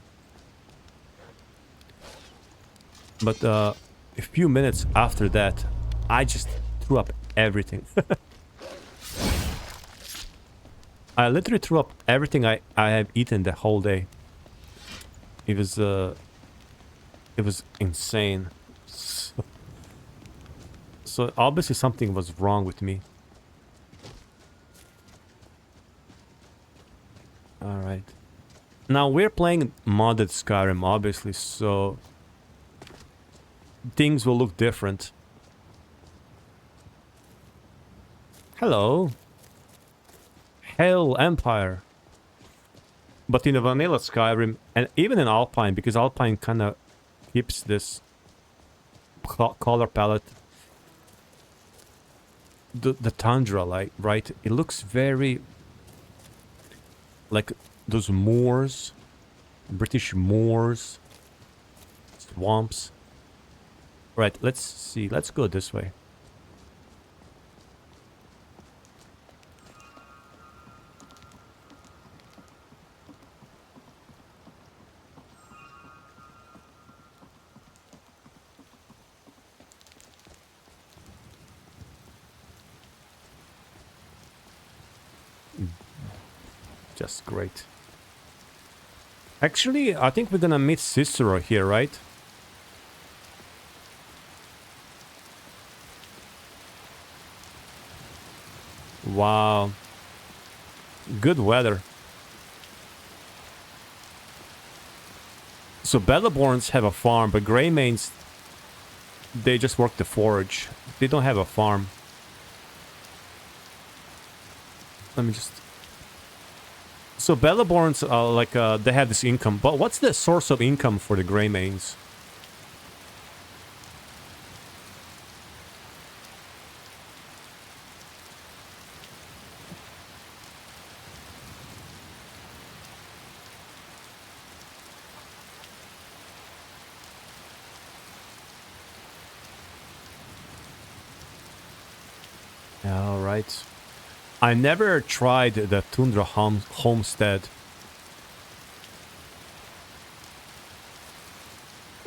but a few minutes after that, I just threw up everything. I literally threw up everything I have eaten the whole day. It was insane. So obviously something was wrong with me. Alright. Now we're playing modded Skyrim, obviously, so things will look different. Hello. Hail Empire. But in the vanilla Skyrim, and even in Alpine, because Alpine kind of keeps this color palette, the tundra, like, right? It looks very like those moors, British moors, swamps. Right, let's see. Let's go this way. Just great. Actually, I think we're gonna meet Cicero here, right? Wow. Good weather. So Battleborns have a farm, but Greymanes, they just work the forge. They don't have a farm. Let me just... So Battleborns are like, they have this income, but what's the source of income for the Greymanes? All right. I never tried the Tundra homestead.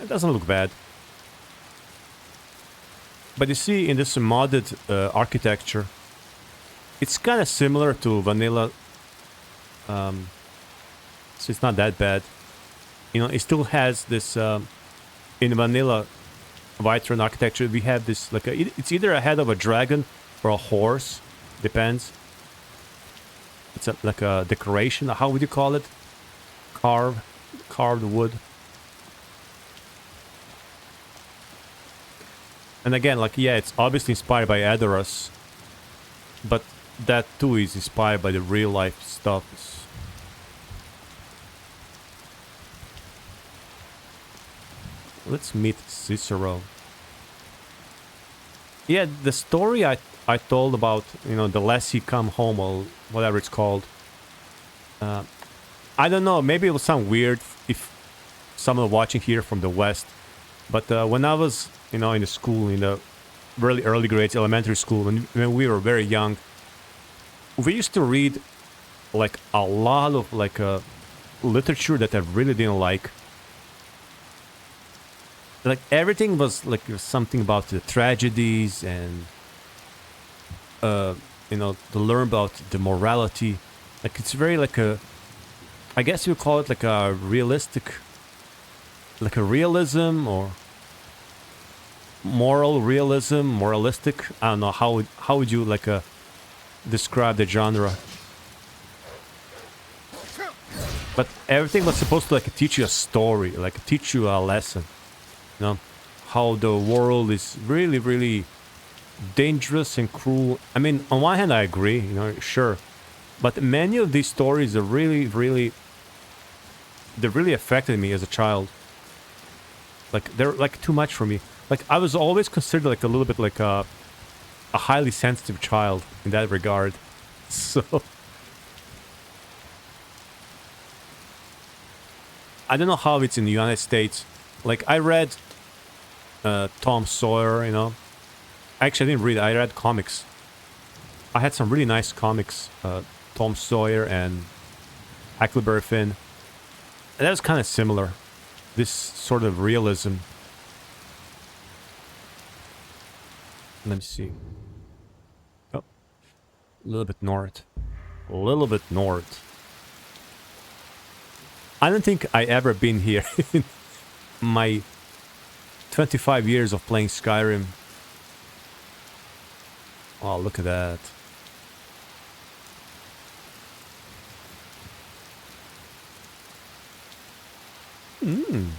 It doesn't look bad. But you see, in this modded architecture, it's kind of similar to vanilla. So it's not that bad. You know, it still has this... in vanilla Whiterun architecture, we have this, like, it's either a head of a dragon or a horse. Depends. It's like a decoration. How would you call it? Carved wood. And again, like, yeah, it's obviously inspired by Edoras, but that too is inspired by the real life stuff. Let's meet Cicero. Yeah, the story I told about, you know, the less you come home, or whatever it's called. I don't know, maybe it will sound weird if someone watching here from the West, but when I was, you know, in the school, in the really early grades, elementary school, when we were very young, we used to read, like, a lot of, like, literature that I really didn't like. Like, everything was, like, something about the tragedies and... you know, to learn about the morality. Like, it's very like a... I guess you call it like a realistic... Like a realism, or... Moral realism, moralistic. I don't know, how would you, like, describe the genre? But everything was supposed to, like, teach you a story, like, teach you a lesson. You know? How the world is really, really... dangerous and cruel. I mean, on one hand I agree, you know, sure, but many of these stories are really affected me as a child. Like, they're like too much for me. Like, I was always considered like a little bit like a highly sensitive child in that regard. So I don't know how it's in the United States. Like, I read Tom Sawyer, you know. Actually, I didn't read it. I read comics. I had some really nice comics. Tom Sawyer and Huckleberry Finn. And that was kind of similar. This sort of realism. Let me see. Oh. A little bit north. A little bit north. I don't think I ever been here in my 25 years of playing Skyrim. Oh, look at that. Hmm.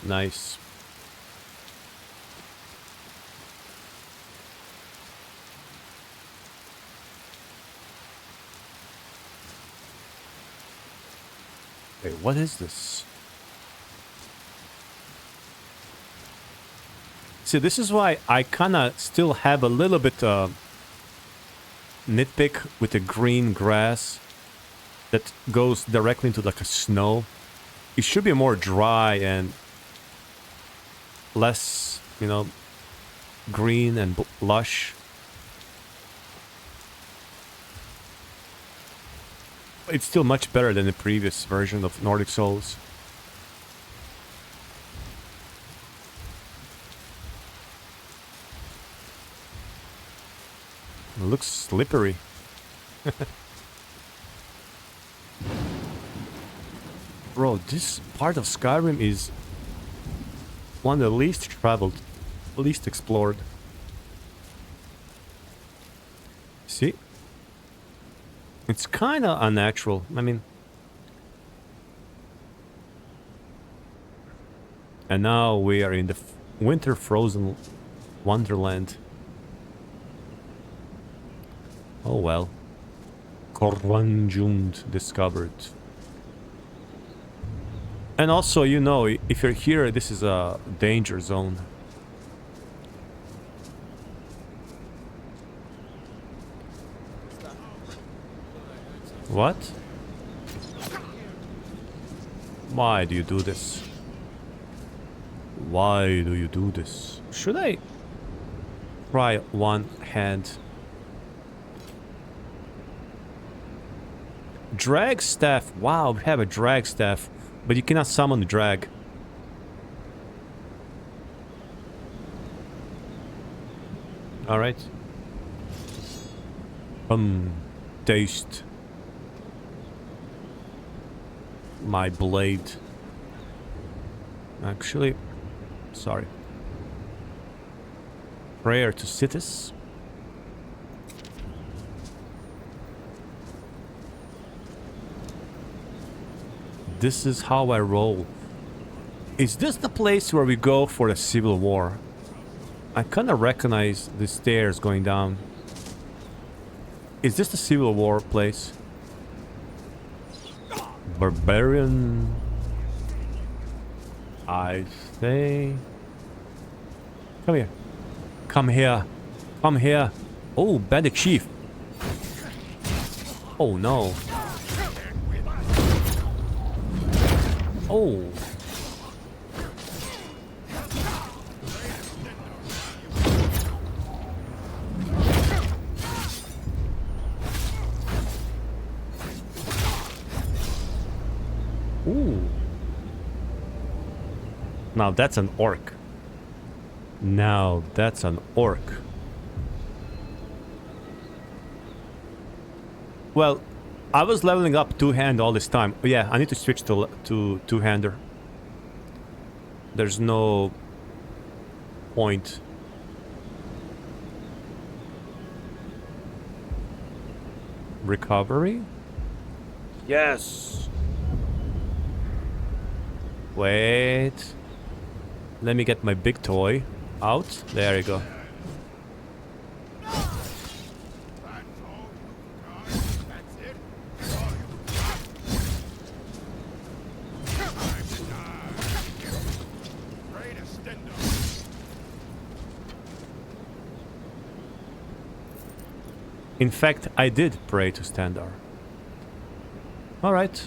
Nice. Wait, what is this? See, this is why I kinda still have a little bit nitpick with the green grass that goes directly into like a snow. It should be more dry and less, you know, green and lush. It's still much better than the previous version of Nordic Souls. It looks slippery. Bro, this part of Skyrim is one of the least traveled, least explored. See? It's kind of unnatural. I mean... And now we are in the winter frozen wonderland. Oh well. Korvanjud discovered. And also, you know, if you're here, this is a danger zone. What? Why do you do this? Why do you do this? Should I try one hand? Drag staff. Wow, we have a drag staff, but you cannot summon the drag. All right. Taste my blade. Actually, sorry. Prayer to Citis. This is how I roll. Is this the place where we go for the civil war? I kind of recognize the stairs going down. Is this the civil war place? Barbarian. I say. Come here. Come here. Come here. Oh, bandit chief. Oh no. Oh. Ooh. Now that's an orc. Now that's an orc. Well, I was leveling up two-hand all this time. Yeah, I need to switch to two-hander. There's no point. Recovery? Yes. Wait. Let me get my big toy out. There you go. In fact, I did pray to Standar. Alright.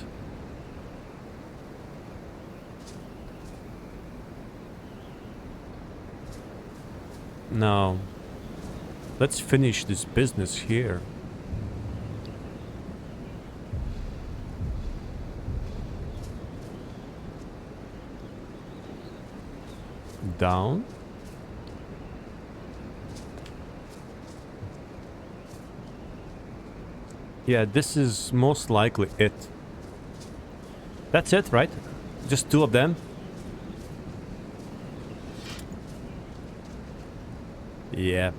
Now, let's finish this business here. Down. Yeah, this is most likely it. That's it, right? Just two of them? Yeah.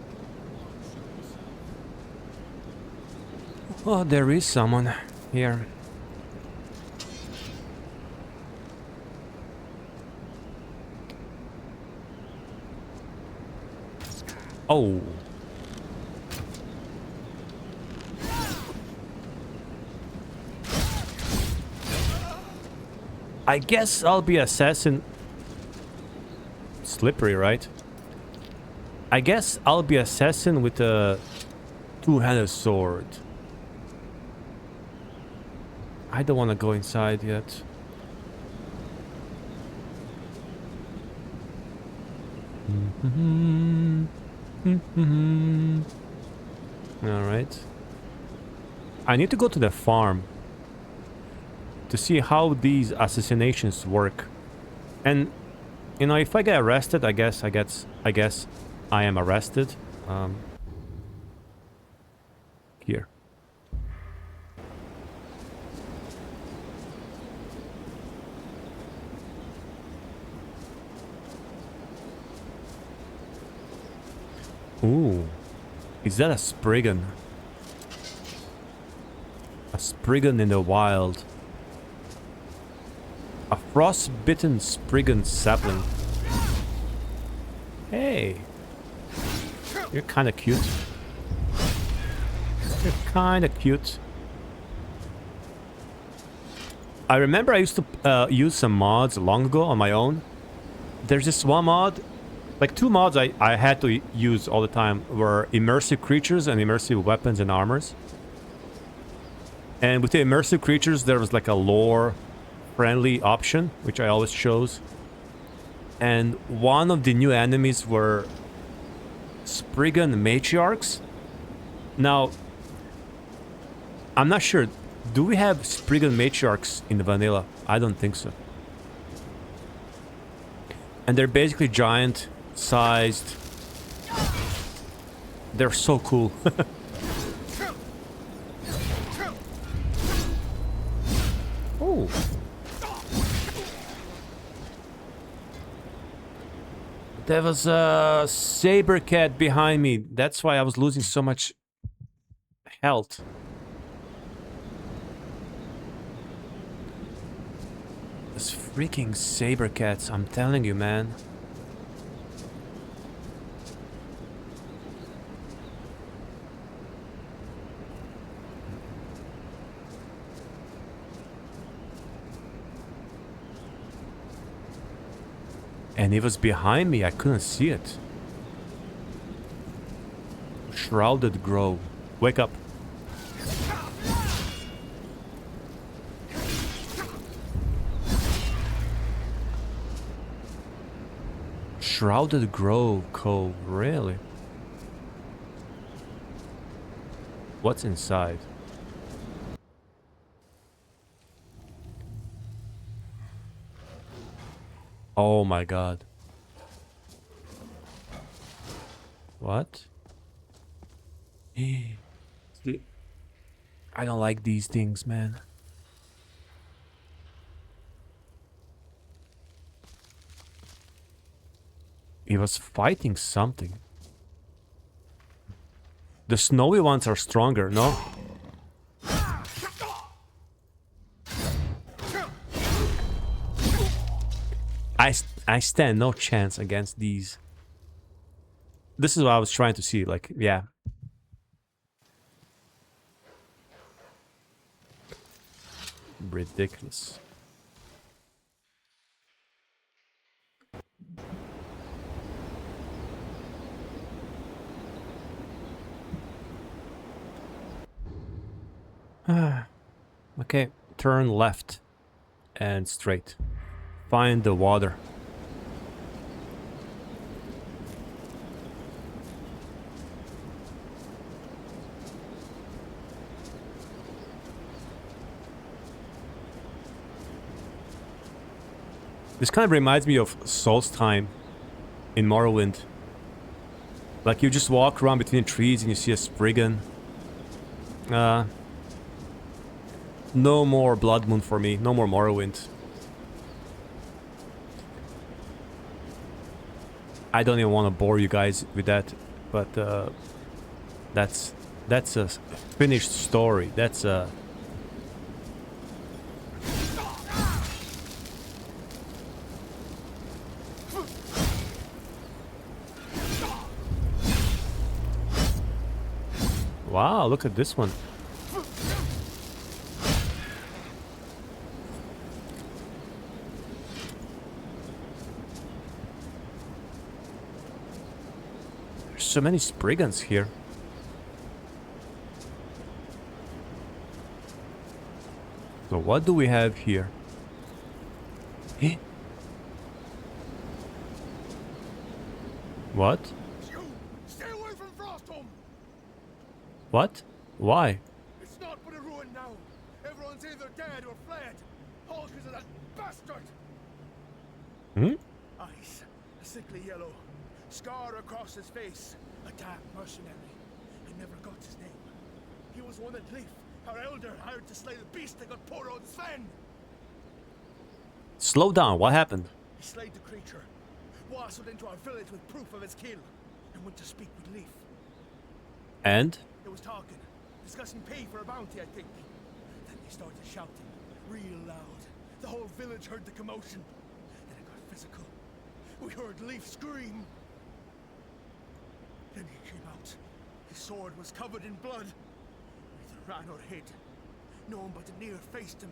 Oh, there is someone here. Oh. I guess I'll be assassin. Slippery, right? I guess I'll be assassin with a two-handed sword. I don't want to go inside yet. Alright. I need to go to the farm to see how these assassinations work. And you know, if I get arrested, I guess I am arrested. Here. Ooh. Is that a Spriggan? A Spriggan in the wild. A frostbitten Spriggan sapling. Hey. You're kinda cute. You're kinda cute. I remember I used to use some mods long ago on my own. There's this one mod, like two mods I had to use all the time were immersive creatures and immersive weapons and armors. And with the immersive creatures, there was like a lore friendly option, which I always chose. And one of the new enemies were Spriggan matriarchs. Now, I'm not sure. Do we have Spriggan matriarchs in the vanilla? I don't think so. And they're basically giant sized. They're so cool. Oh. There was a saber cat behind me. That's why I was losing so much health. Those freaking saber cats, I'm telling you, man. And it was behind me, I couldn't see it. Shrouded Grove. Wake up. Shrouded Grove Cove, really? What's inside? Oh my god. What? I don't like these things, man. He was fighting something. The snowy ones are stronger, no? I stand no chance against these. This is what I was trying to see, like, yeah. Ridiculous. Okay, turn left and straight. Find the water. This kind of reminds me of Soul's time in Morrowind. Like you just walk around between trees and you see a Spriggan. No more Blood Moon for me. No more Morrowind. I don't even want to bore you guys with that, but that's a finished story. That's a wow, look at this one. There's so many Spriggans here. So what do we have here? Eh? What? You! Stay away from Frostholm! What? Why? It's not but a ruin now. Everyone's either dead or fled. All because of that bastard! Hmm? Eyes, a sickly yellow. Scar across his face. A dark mercenary. I never got his name. He was one that Leif, our elder, hired to slay the beast that got poor old Sven. Slow down, what happened? He slayed the creature, wassled into our village with proof of his kill, and went to speak with Leif. And? They was talking, discussing pay for a bounty, I think. Then they started shouting, real loud. The whole village heard the commotion. Then it got physical. We heard Leif scream. Then he came out. His sword was covered in blood. We either ran or hid. No one but the near faced him.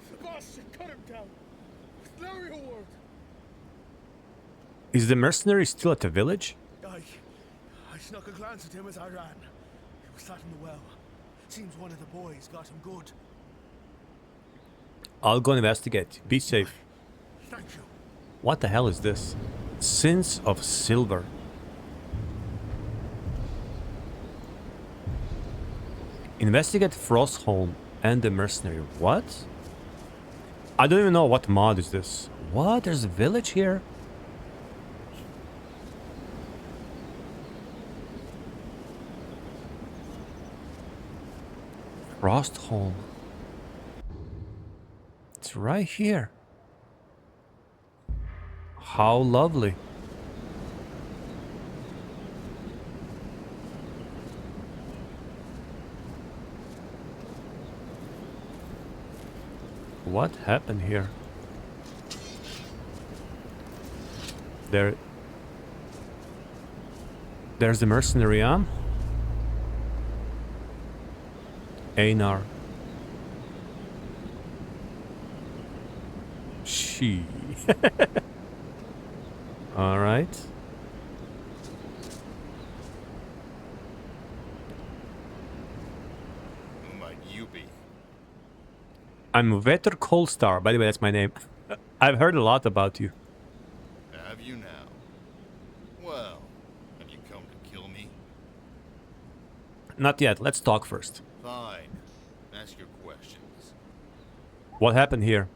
Sebastian cut him down with Larry Award. Is the mercenary still at the village? I snuck a glance at him as I ran. He was sat in the well. Seems one of the boys got him good. I'll go investigate. Be safe. Thank you. What the hell is this? Sins of Silver. Investigate Frostholm and the mercenary. What? I don't even know what mod is this. What? There's a village here? Frostholm. It's right here. How lovely. What happened here? There's the mercenary arm. Einar. She. All right. Who might you be? I'm Vetter Kolstar. By the way, that's my name. I've heard a lot about you. Have you now? Well, have you come to kill me? Not yet. Let's talk first. Fine. Ask your questions. What happened here?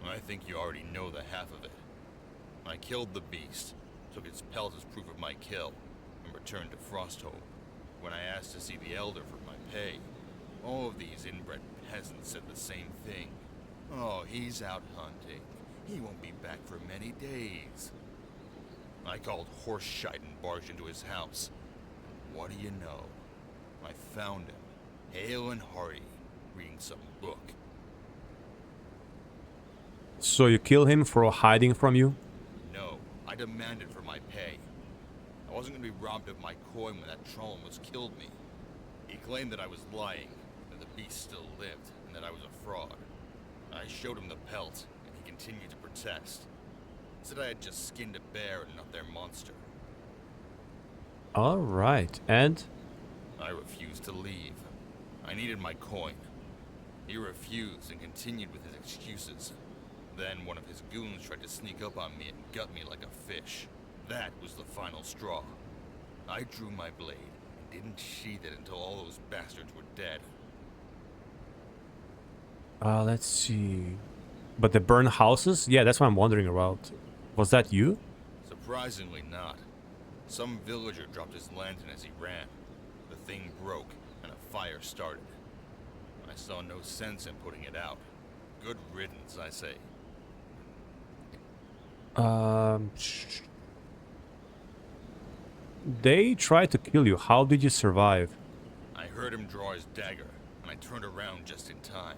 I think you already know the half of it. I killed the beast, took its pelt as proof of my kill, and returned to Frostholm. When I asked to see the Elder for my pay, all of these inbred peasants said the same thing. Oh, he's out hunting. He won't be back for many days. I called horse shite and barged into his house. What do you know? I found him, hale and hearty, reading some book. So you kill him for hiding from you? No, I demanded for my pay. I wasn't going to be robbed of my coin when that troll almost killed me. He claimed that I was lying, that the beast still lived, and that I was a fraud. I showed him the pelt, and he continued to protest. Said I had just skinned a bear and not their monster. All right. And? I refused to leave. I needed my coin. He refused and continued with his excuses. Then one of his goons tried to sneak up on me and gut me like a fish. That was the final straw. I drew my blade and didn't sheath it until all those bastards were dead. Let's see. But the burned houses? Yeah, that's what I'm wondering about. Was that you? Surprisingly not. Some villager dropped his lantern as he ran. The thing broke and a fire started. I saw no sense in putting it out. Good riddance, I say. They tried to kill you. How did you survive? I heard him draw his dagger, and I turned around just in time.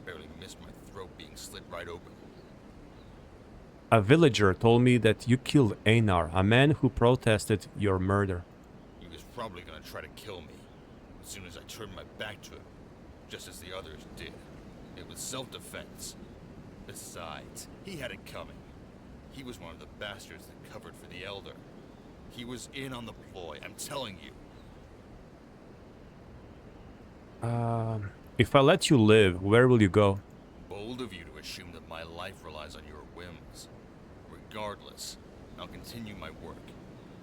Barely missed my throat being slit right open. A villager told me that you killed Einar, a man who protested your murder. He was probably gonna try to kill me, as soon as I turned my back to him, just as the others did. It was self-defense. Besides, he had it coming. He was one of the bastards that covered for the Elder. He was in on the ploy, I'm telling you. If I let you live, where will you go? Bold of you to assume that my life relies on your whims. Regardless, I'll continue my work.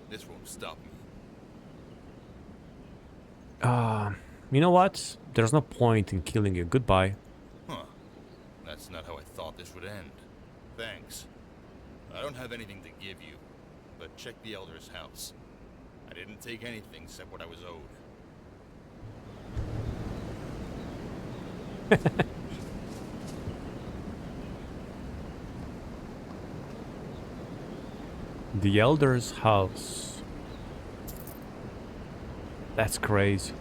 This won't stop me. You know what? There's no point in killing you. Goodbye. Huh. That's not how I thought this would end. Thanks. I don't have anything to give you, but check the Elder's house. I didn't take anything except what I was owed. The Elder's house. That's crazy.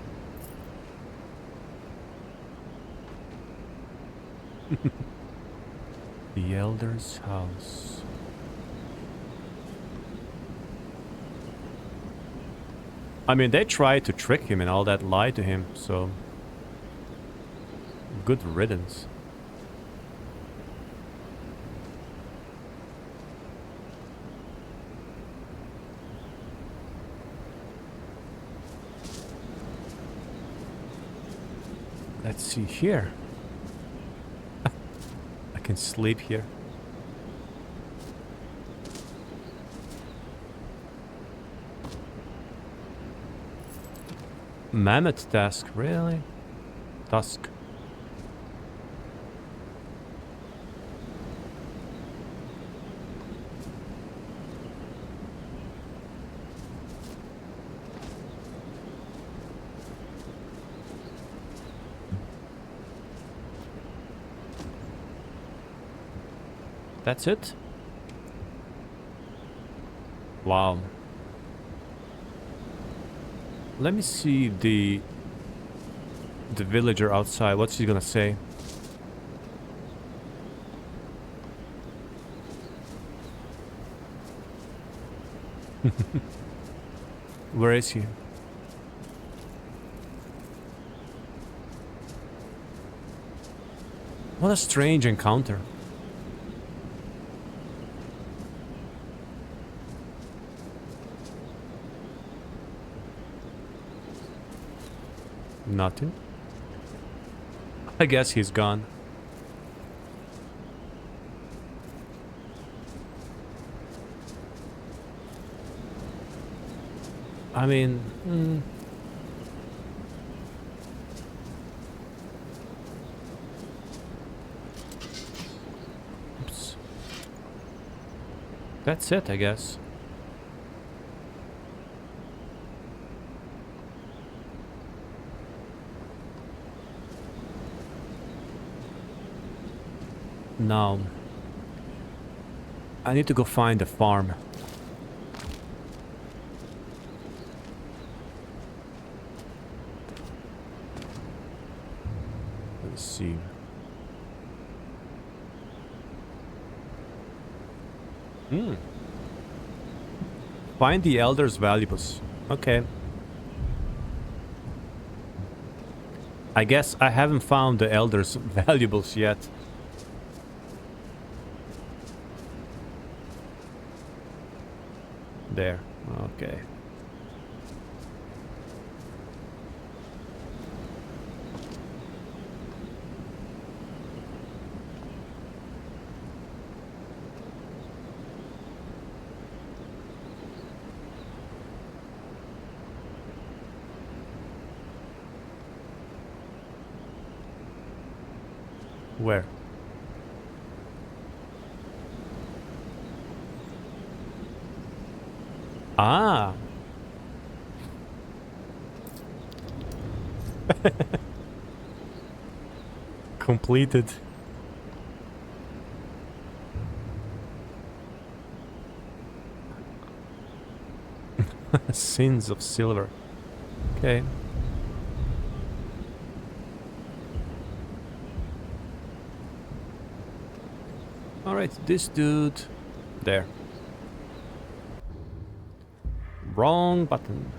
The Elder's house. I mean, they tried to trick him and all that, lied to him, so... Good riddance. Let's see here. I can sleep here. Mammoth task, really? Tusk. That's it? Wow. Let me see the villager outside. What's he gonna say? Where is he? What a strange encounter. Nothing. I guess he's gone. I mean... Oops. That's it, I guess. Now, I need to go find a farm. Let's see. Find the Elder's valuables. Okay. I guess I haven't found the Elder's valuables yet. There. Okay. Where? Ah. Completed. Sins of silver. Okay. Alright, this dude... There. Wrong button.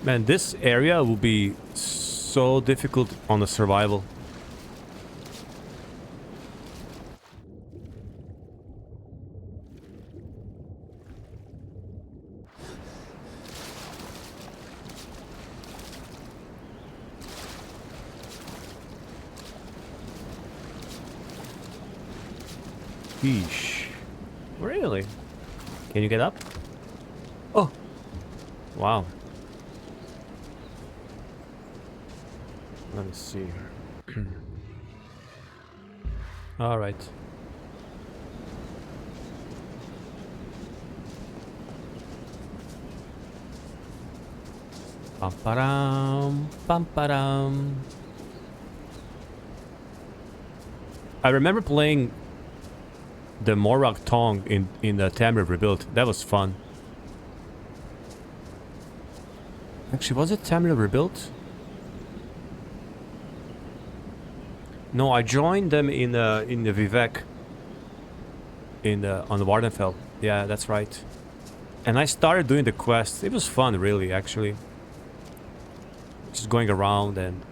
Man, this area will be so difficult on the survival. Yeesh. Really? Can you get up? Oh! Wow. Let me see. All right. Pam param, pam param. I remember playing the Morag Tong in the Tamriel Rebuild. That was fun. Actually, was it Tamriel Rebuilt? No, I joined them in the Vivek on the Wardenfell. Yeah, that's right. And I started doing the quest. It was fun, really, actually. Just going around and...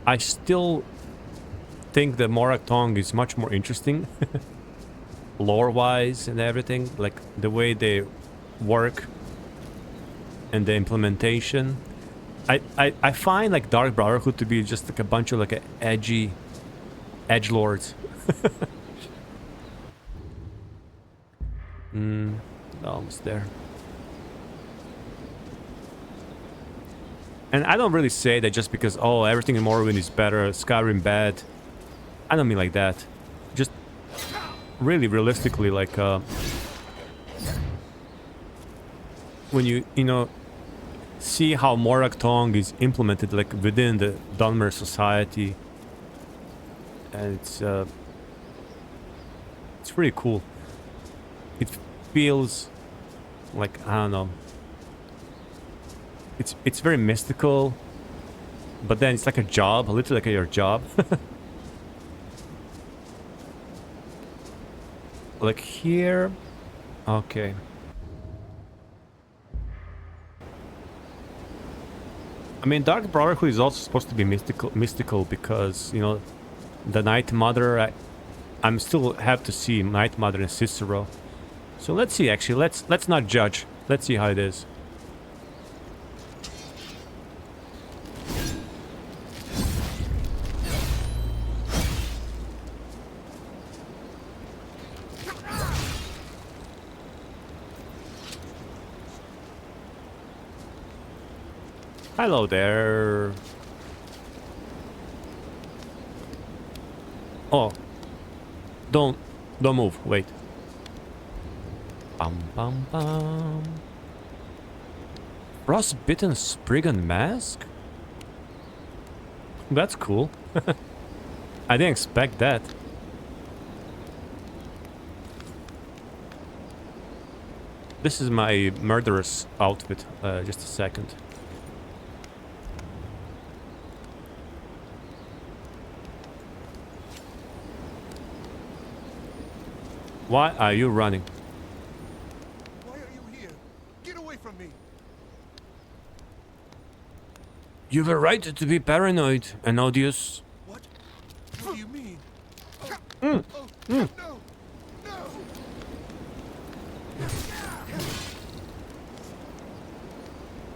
I still think the Morag Tong is much more interesting. Lore-wise and everything. Like, the way they work. And the implementation. I find, like, Dark Brotherhood to be just, like, a bunch of, like, edgy... edgelords. Almost there. And I don't really say that just because, oh, everything in Morrowind is better, Skyrim bad. I don't mean like that. Just really realistically, like, when you know, see how Morag Tong is implemented, like, within the Dunmer society. And it's pretty cool. It feels like, I don't know. It's very mystical, but then it's like a job, literally like your job. Like here, okay. I mean, Dark Brotherhood is also supposed to be mystical because, you know, the Night Mother. I'm still have to see Night Mother and Cicero. So let's see. Actually, let's not judge. Let's see how it is. Hello there. Oh. Don't move. Wait. Bum bum bum. Frostbitten Spriggan Mask? That's cool. I didn't expect that. This is my murderous outfit. Just a second. Why are you running? Why are you here? Get away from me! You were right to be paranoid, Anodius. What? What do you mean? Oh, no! No!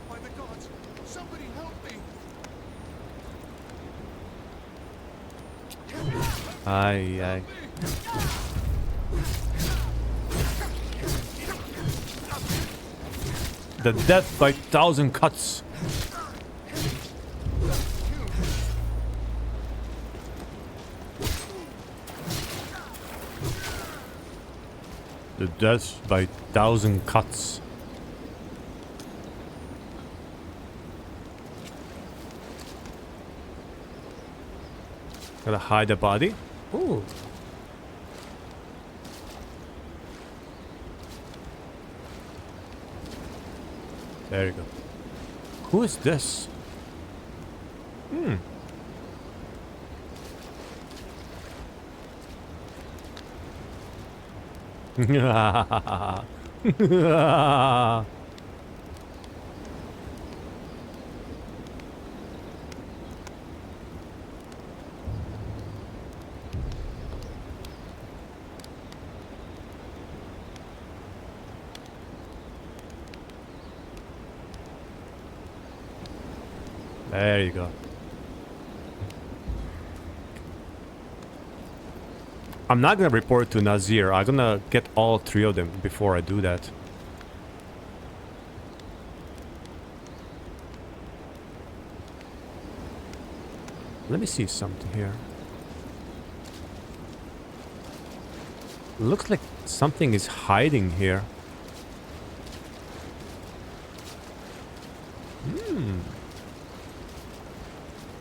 By the gods, somebody help me! Aye, aye. The death by 1,000 cuts. The death by 1,000 cuts. Gotta hide the body. Ooh. There you go. Who is this? Hmm. There you go. I'm not gonna report to Nazir. I'm gonna get all 3 of them before I do that. Let me see something here. Looks like something is hiding here.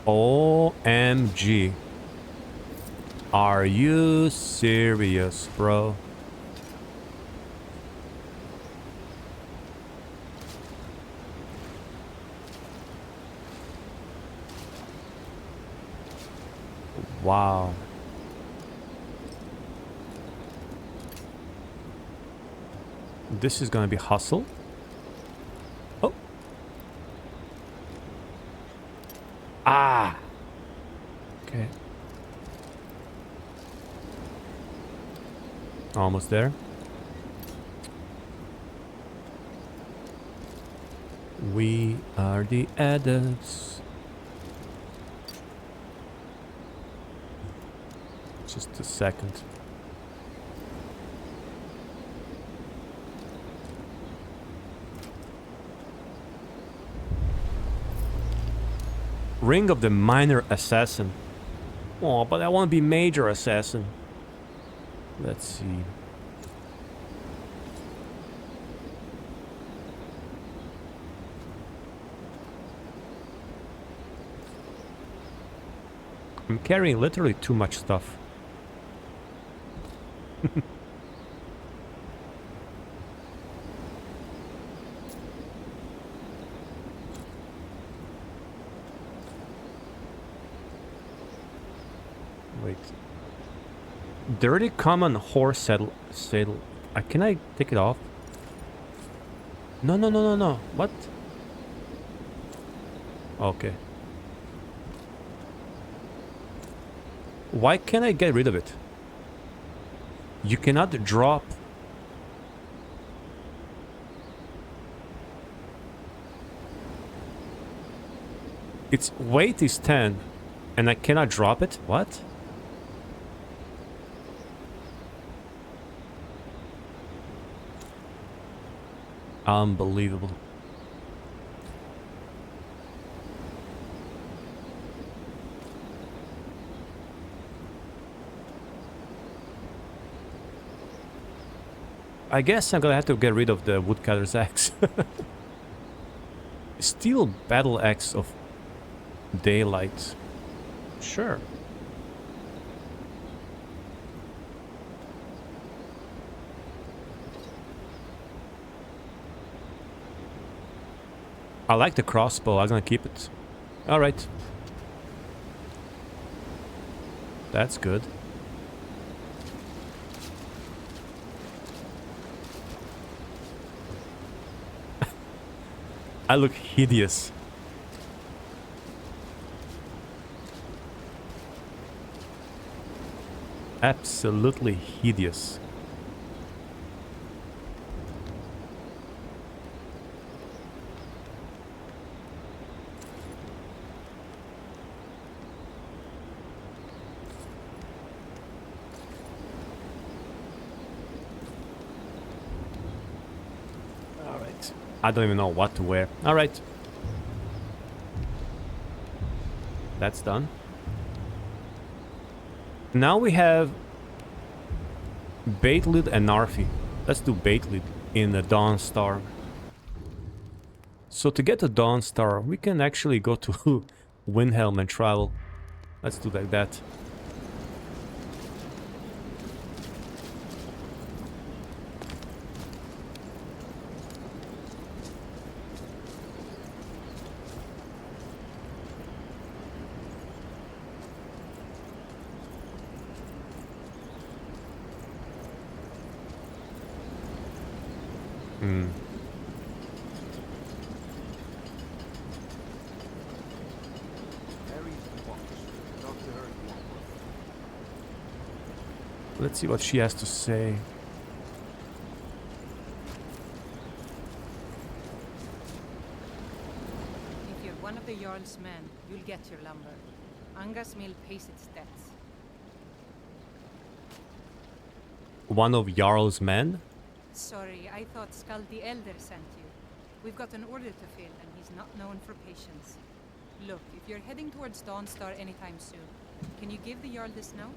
OMG. Are you serious, bro? Wow. This is gonna be hustle. Oh. Ah. Okay. Almost there. We are the adults. Just a second. Ring of the Minor Assassin. Oh, but I want to be Major Assassin. Let's see. I'm carrying literally too much stuff. Wait. Dirty common horse saddle. Can I take it off? No. What? Okay. Why can't I get rid of it? You cannot drop. Its weight is 10 and I cannot drop it? What? Unbelievable. I guess I'm gonna have to get rid of the woodcutter's axe. Steel battle axe of daylight. Sure. I like the crossbow. I'm gonna keep it. All right. That's good. I look hideous. Absolutely hideous. I don't even know what to wear. Alright. That's done. Now we have Baitlid and Narfi. Let's do Baitlid in the Dawnstar. So to get to Dawnstar, we can actually go to Windhelm and travel. Let's do like that. Let's see what she has to say. If you're one of the Jarl's men, you'll get your lumber. Anga's mill pays its debts. One of Jarl's men? Sorry, I thought Skald the Elder sent you. We've got an order to fill, and he's not known for patience. Look, if you're heading towards Dawnstar anytime soon, can you give the Jarl this note?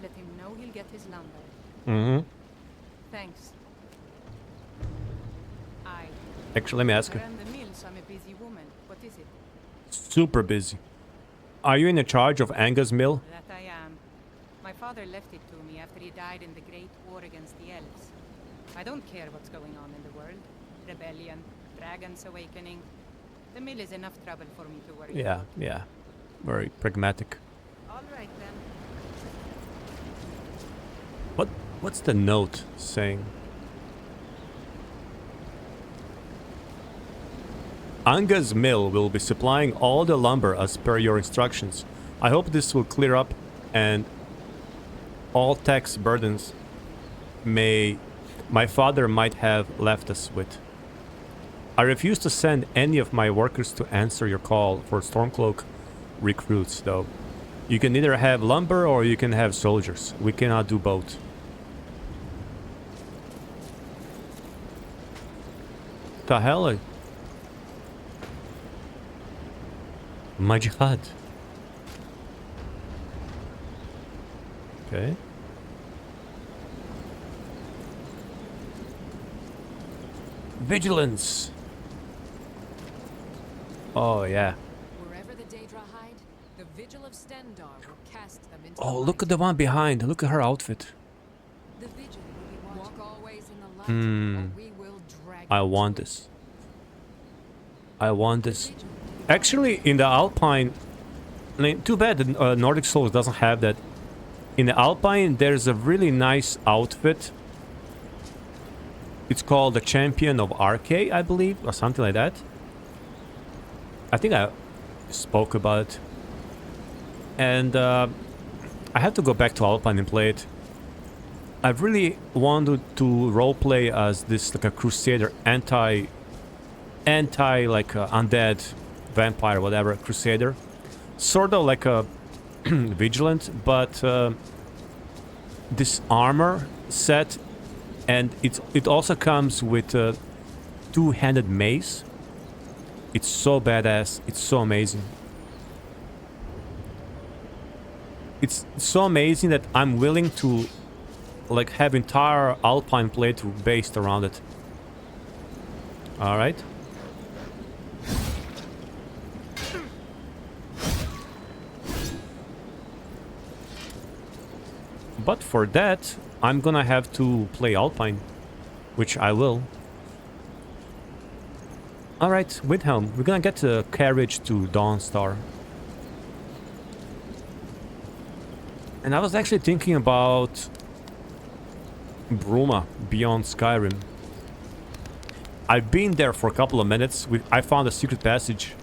Let him know he'll get his lumber. Mm-hmm. Thanks. Aye. Actually, let me ask her. Around the mills, I'm a busy woman. What is it? Super busy. Are you in charge of Anga's mill? That I am. My father left it to me after he died in the Great War against the elves. I don't care what's going on in the world. Rebellion, dragons awakening. The mill is enough trouble for me to worry about. Yeah. Very pragmatic. All right then. What's the note saying? Anga's mill will be supplying all the lumber as per your instructions. I hope this will clear up and all tax burdens my father might have left us with. I refuse to send any of my workers to answer your call for Stormcloak recruits, though. You can either have lumber or you can have soldiers. We cannot do both. The hell? My jihad. Okay. Vigilance. Oh yeah. Wherever the Daedra hide, the Vigil of Stendar will cast them into Oh, the look at light. the one behind. Look at her outfit. The Vigil will be watching. Walk always in the light, Hmm. or we will drag I you want to this. I want the this. Vigil will be Actually, in the Alpine, I mean, too bad the Nordic Souls doesn't have that. In the Alpine, there's a really nice outfit. It's called the Champion of Arcade, I believe, or something like that. I think I spoke about it. And I have to go back to Alpine and play it. I really wanted to roleplay as this like a crusader, anti like undead, vampire, whatever, crusader. Sort of like a vigilant, but this armor set, and it also comes with a two-handed mace. It's so badass. It's so amazing. It's so amazing that I'm willing to like have entire Alpine playthrough based around it. All right. But for that, I'm gonna have to play Alpine, which I will. Alright, Windhelm, we're gonna get the carriage to Dawnstar. And I was actually thinking about Bruma, beyond Skyrim. I've been there for a couple of minutes. I found a secret passage.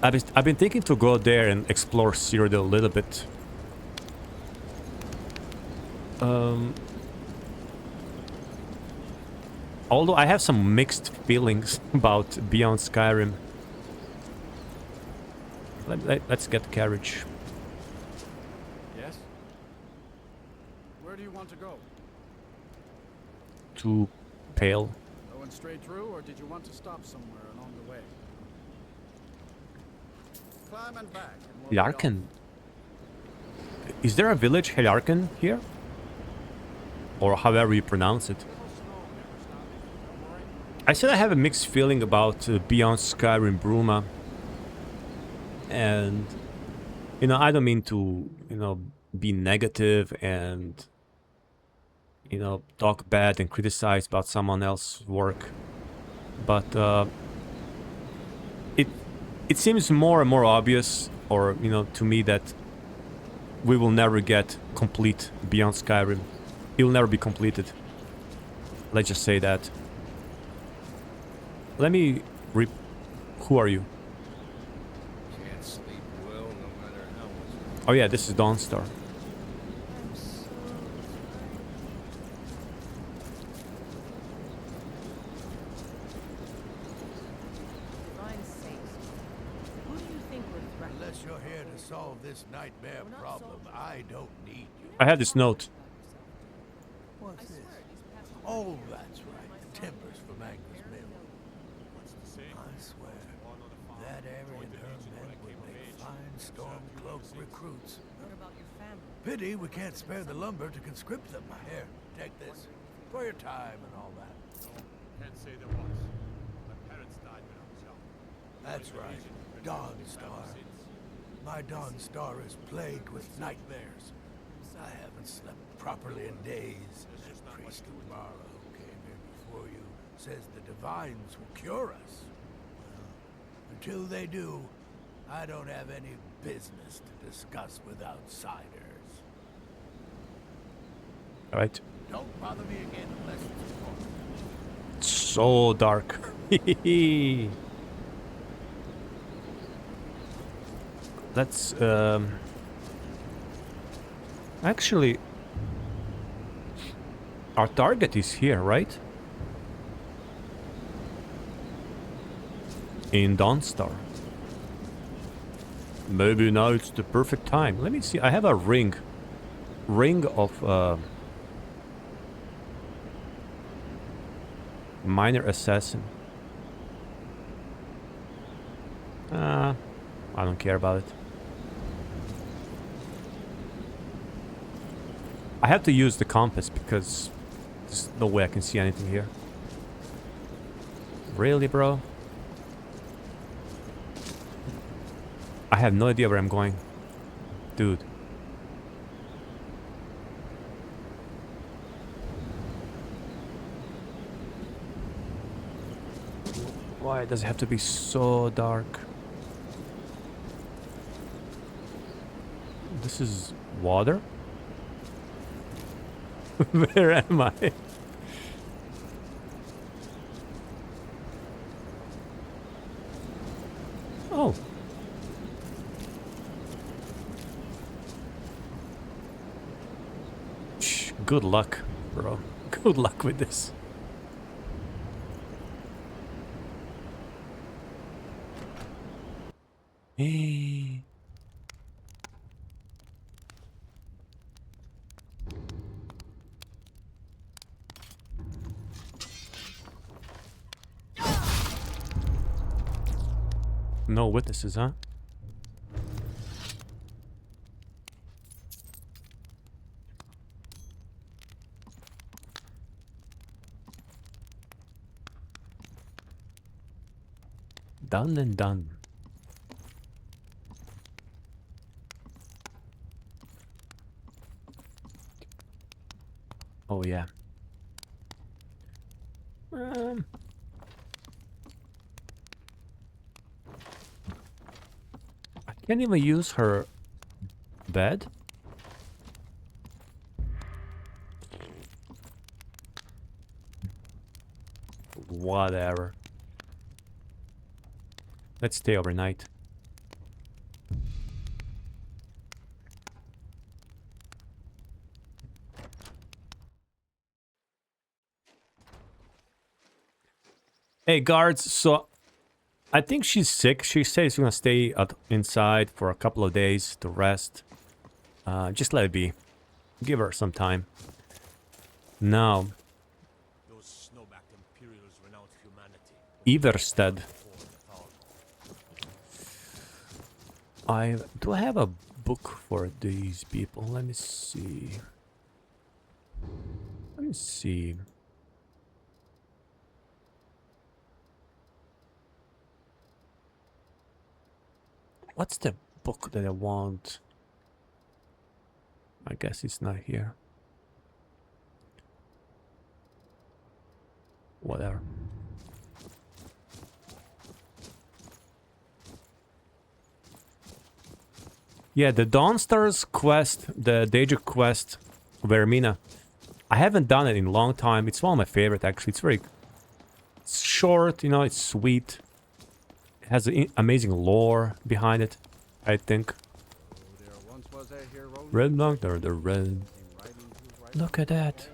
I've been thinking to go there and explore Cyrodiil a little bit. Although I have some mixed feelings about Beyond Skyrim. Let's get the carriage. Yes? Where do you want to go? To Pale. No Going straight through, or did you want to stop somewhere along the way? Climb and back. And we'll be Heliarchen. Is there a village Heliarchen here? Or however you pronounce it. I said I have a mixed feeling about Beyond Skyrim Bruma. And, you know, I don't mean to, you know, be negative and, you know, talk bad and criticize about someone else's work. But it seems more and more obvious, or, you know, to me that we will never get complete Beyond Skyrim. It will never be completed. Let's just say that. Let me who are you? Can't sleep well no matter how much. Oh yeah, this is Dawnstar. Divine sakes. Who do you think we're threatening? Unless you're here to solve this nightmare problem, I don't need you. I had this note. What's this? Oh, that's right. The timbers from Angus Mill. I swear, that area and her men would make fine storm-cloaked recruits. What about your family? Pity we can't spare the lumber to conscript them. Here, take this. For your time and all that. Can't say there was. My parents died when I was young. That's right. Dawnstar. My Dawnstar is plagued with nightmares. I haven't slept properly in days. That priest of Mara who came here before you says the divines will cure us. Well, until they do, I don't have any business to discuss with outsiders. All right. Don't bother me again unless it's important. So dark. Let's actually, our target is here, right? In Dawnstar. Maybe now it's the perfect time. Let me see. I have a ring. Ring of minor assassin. I don't care about it. I have to use the compass because there's no way I can see anything here. Really, bro? I have no idea where I'm going. Dude. Why does it have to be so dark? This is water? Where am I? Oh. Good luck, bro. Good luck with this. Hey. No witnesses, huh? Done and done. Oh yeah. I can't even use her bed. Whatever. Let's stay overnight. Hey guards, so I think she's sick. She says she's gonna stay inside for a couple of days to rest. Just let it be. Give her some time. Now. Those snowbacked Imperials renowned Everstead. Do I have a book for these people? Let me see. Let me see. What's the book that I want? I guess it's not here. Whatever. Yeah, the Dawnstars quest, the Daedric quest, Vermina. I haven't done it in a long time. It's one of my favorite, actually. It's very short, you know, it's sweet. It has an amazing lore behind it, I think. Red Monk, they're the red. Look at that.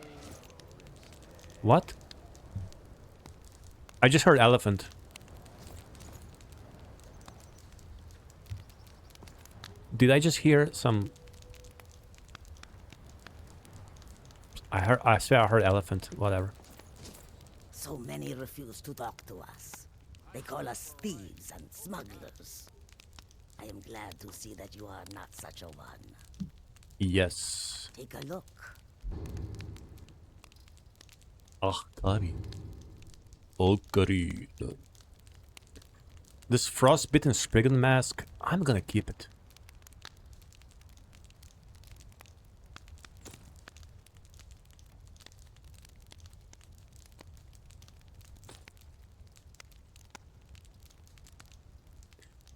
What? I just heard elephant. Did I just hear some... I swear I heard elephant, whatever. So many refuse to talk to us. They call us thieves and smugglers. I am glad to see that you are not such a one. Yes. Take a look. Akari. Okari. This frostbitten Spriggan mask, I'm gonna keep it.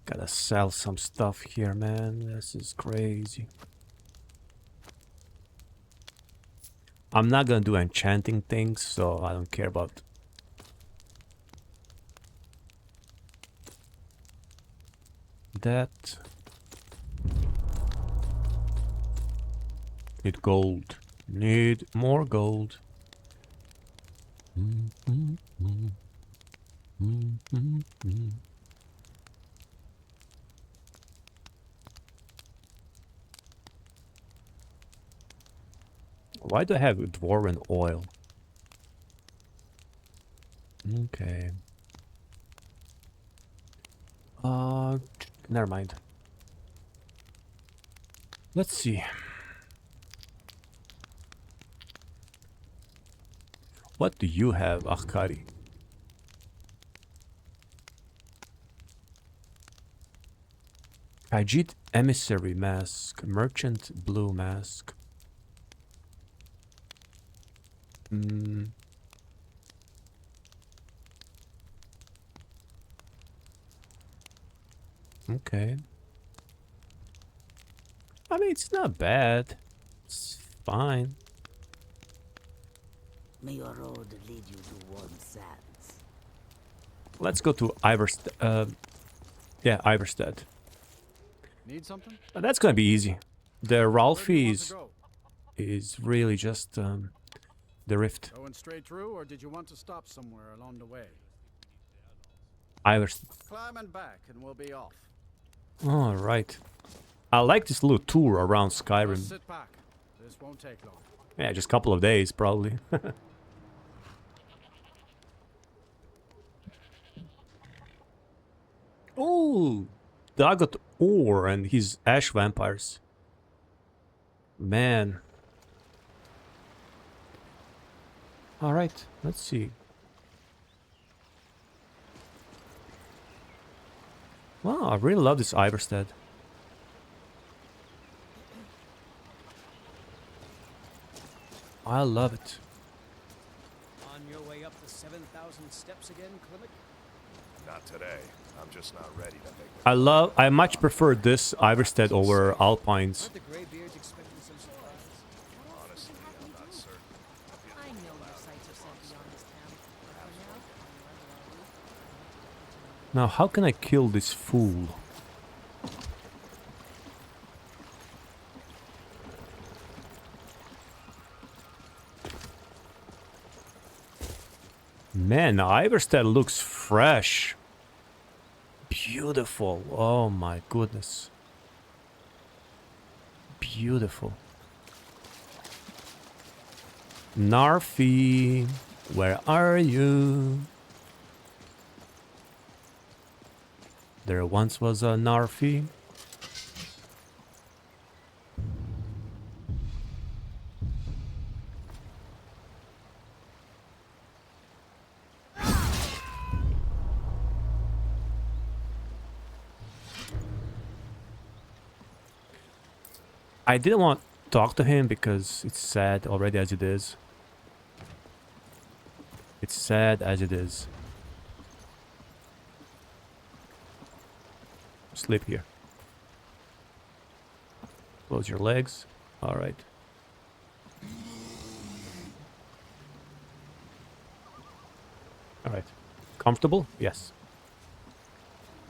Gotta sell some stuff here, man. This is crazy. I'm not gonna do enchanting things, so I don't care about. That. Need gold. Need more gold. Why do I have dwarven oil? Okay. Never mind. Let's see. What do you have, Akari? Khajiit Emissary Mask. Merchant Blue Mask. Okay. I mean, it's not bad. It's fine. May your road lead you to warm sands. Let's go to Iverstead. Yeah, Iverstead. Need something? That's gonna be easy. The Ralphie Want to go? is really just the rift. Going straight through, or did you want to stop somewhere along the way? Iverstead. Climbing back, and we'll be off. All right. I like this little tour around Just Skyrim. sit back. This won't take long. Yeah, just a couple of days, probably. Oh, Dagot Ore and his ash vampires. Man. All right, let's see. Wow, I really love this Iverstead. I love it. On your way up the 7,000 steps again, Clement? Not today. I'm just not ready to make I much prefer this Iverstead over Alpines. Aren't the Greybeards expecting some surprise? Honestly, I'm not certain. I know your sights are set beyond this town, but for now, Now, how can I kill this fool? Man, Iverstead looks fresh. Beautiful. Oh my goodness. Beautiful. Narfi, where are you? There once was a Narfi. I didn't want to talk to him because it's sad already as it is. It's sad as it is. Sleep here. Close your legs. All right. All right. Comfortable? Yes.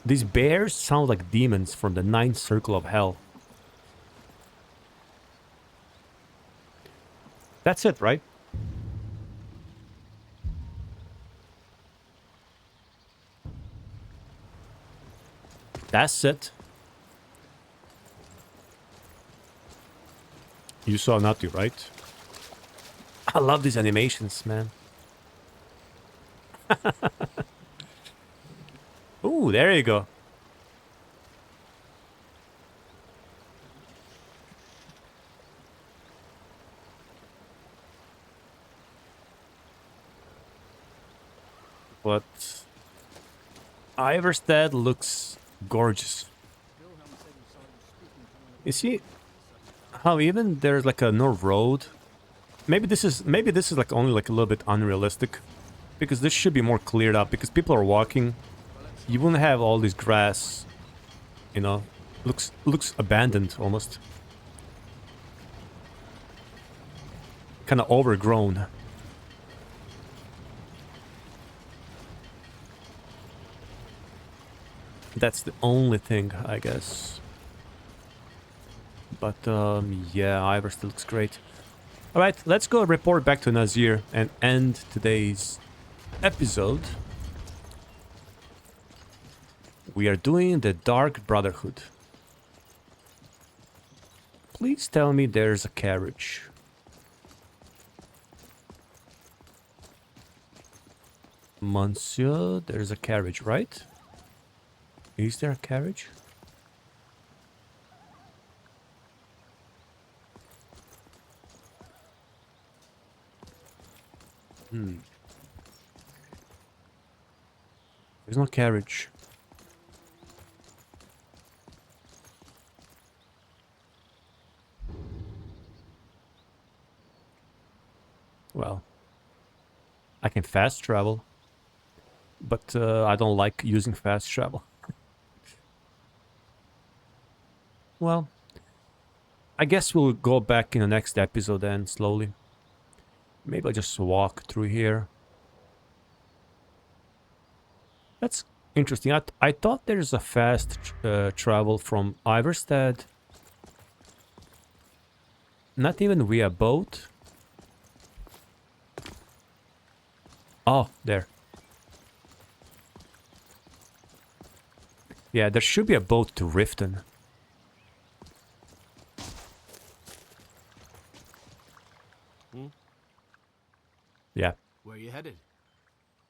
These bears sound like demons from the ninth circle of hell. That's it, right? That's it. You saw Natu, right? I love these animations, man. Ooh, there you go. But Iverstead looks gorgeous. You see how even there's like a no road? Maybe this is like only like a little bit unrealistic, because this should be more cleared up, because people are walking. You wouldn't have all this grass, you know. Looks abandoned almost. Kind of overgrown. That's the only thing, I guess. But yeah, Ivor still looks great. Alright, let's go report back to Nazir and end today's episode. We are doing the Dark Brotherhood. Please tell me there's a carriage. Monsieur, there's a carriage, right? Is there a carriage? There's no carriage. Well, I can fast travel, but I don't like using fast travel. Well, I guess we'll go back in the next episode then, slowly. Maybe I'll just walk through here. That's interesting. I thought there's a fast travel from Iverstead. Not even via boat. Oh, there. Yeah, there should be a boat to Riften. Yeah. Where you headed?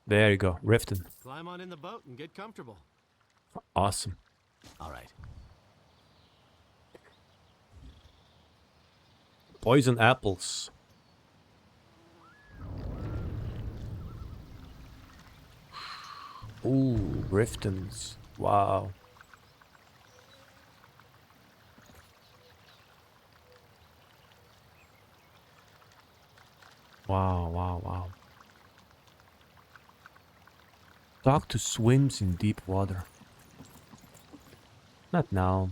There you go, Riften. Climb on in the boat and get comfortable. Awesome. All right. Poison apples. Ooh, Riftens. Wow. Wow, wow, wow. Dog to swims in deep water. Not now.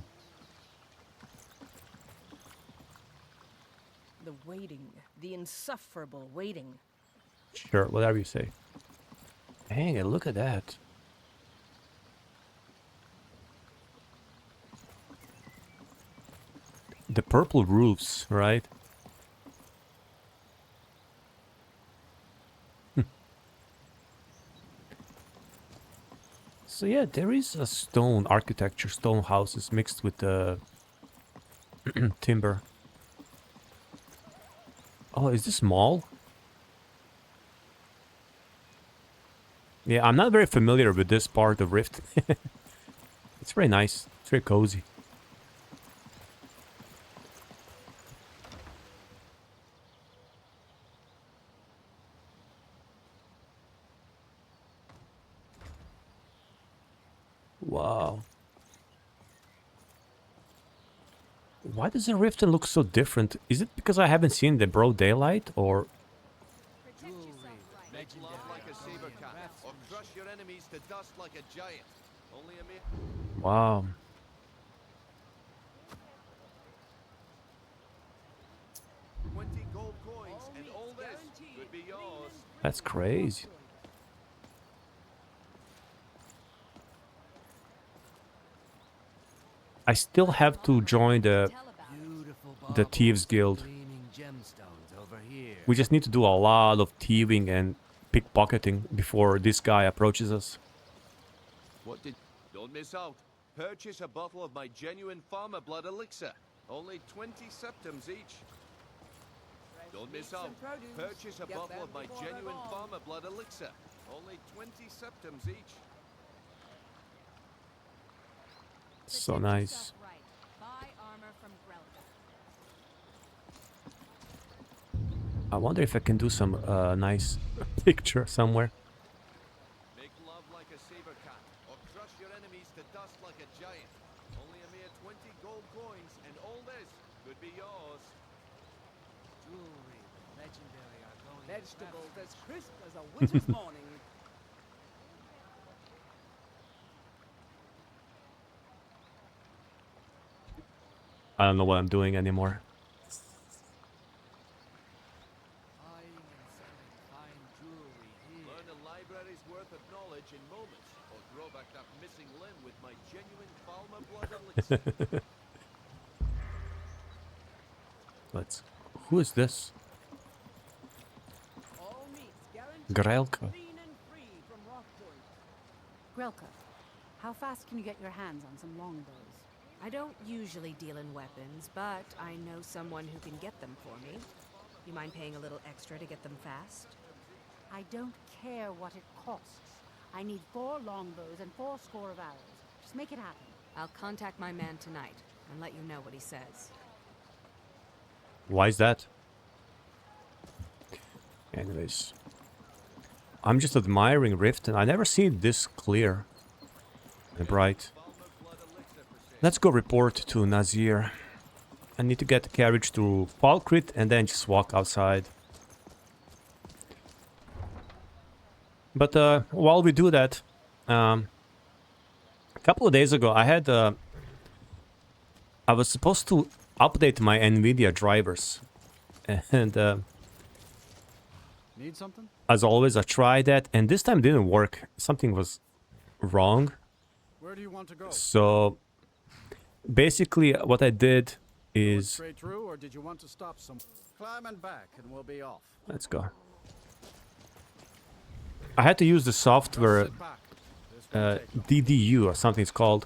The waiting. The insufferable waiting. Sure, whatever you say. Dang, look at that. The purple roofs, right? So yeah, there is a stone architecture, stone houses mixed with the timber. Oh, is this mall? Yeah, I'm not very familiar with this part of Rift. It's very nice. It's very cozy. Wow. Why does the Riften look so different? Is it because I haven't seen the broad daylight, or... Make love like a saber cat, or crush your enemies to dust like a giant. Only a mere... Wow. Gold coins and all this could be yours. That's crazy. I still have to join the Thieves Guild. We just need to do a lot of thieving and pickpocketing before this guy approaches us. What did... Don't miss out. Purchase a bottle of my genuine farmer blood elixir. Only 20 septims each. Don't miss out. Purchase a bottle of my genuine farmer blood elixir. Only 20 septims each. So nice. I wonder if I can do some nice picture somewhere. Make love like a saber cat, or crush your enemies to dust like a giant. Only a mere 20 gold coins, and all this could be yours. Jewelry, legendary Argonian Vegetables as crisp as a winter's morning. I don't know what I'm doing anymore. Learn a library's worth of knowledge in moments, or grow back that missing limb with my genuine farmer blood elixir. Let's... Who is this? Grelka. Grelka, how fast can you get your hands on some longbows? I don't usually deal in weapons, but I know someone who can get them for me. You mind paying a little extra to get them fast? I don't care what it costs. I need 4 longbows and 4 score of arrows. Just make it happen. I'll contact my man tonight and let you know what he says. Why is that? Anyways. I'm just admiring Riften. I never seen this clear and bright. Let's go report to Nazir. I need to get the carriage to Falkrit and then just walk outside. But while we do that, a couple of days ago I had I was supposed to update my NVIDIA drivers, and need something? As always, I tried that, and this time didn't work. Something was wrong. Where do you want to go? So basically, what I did is straight through, or did you want to stop some? Climb and back, and we'll be off. Let's go. I had to use the software DDU or something it's called.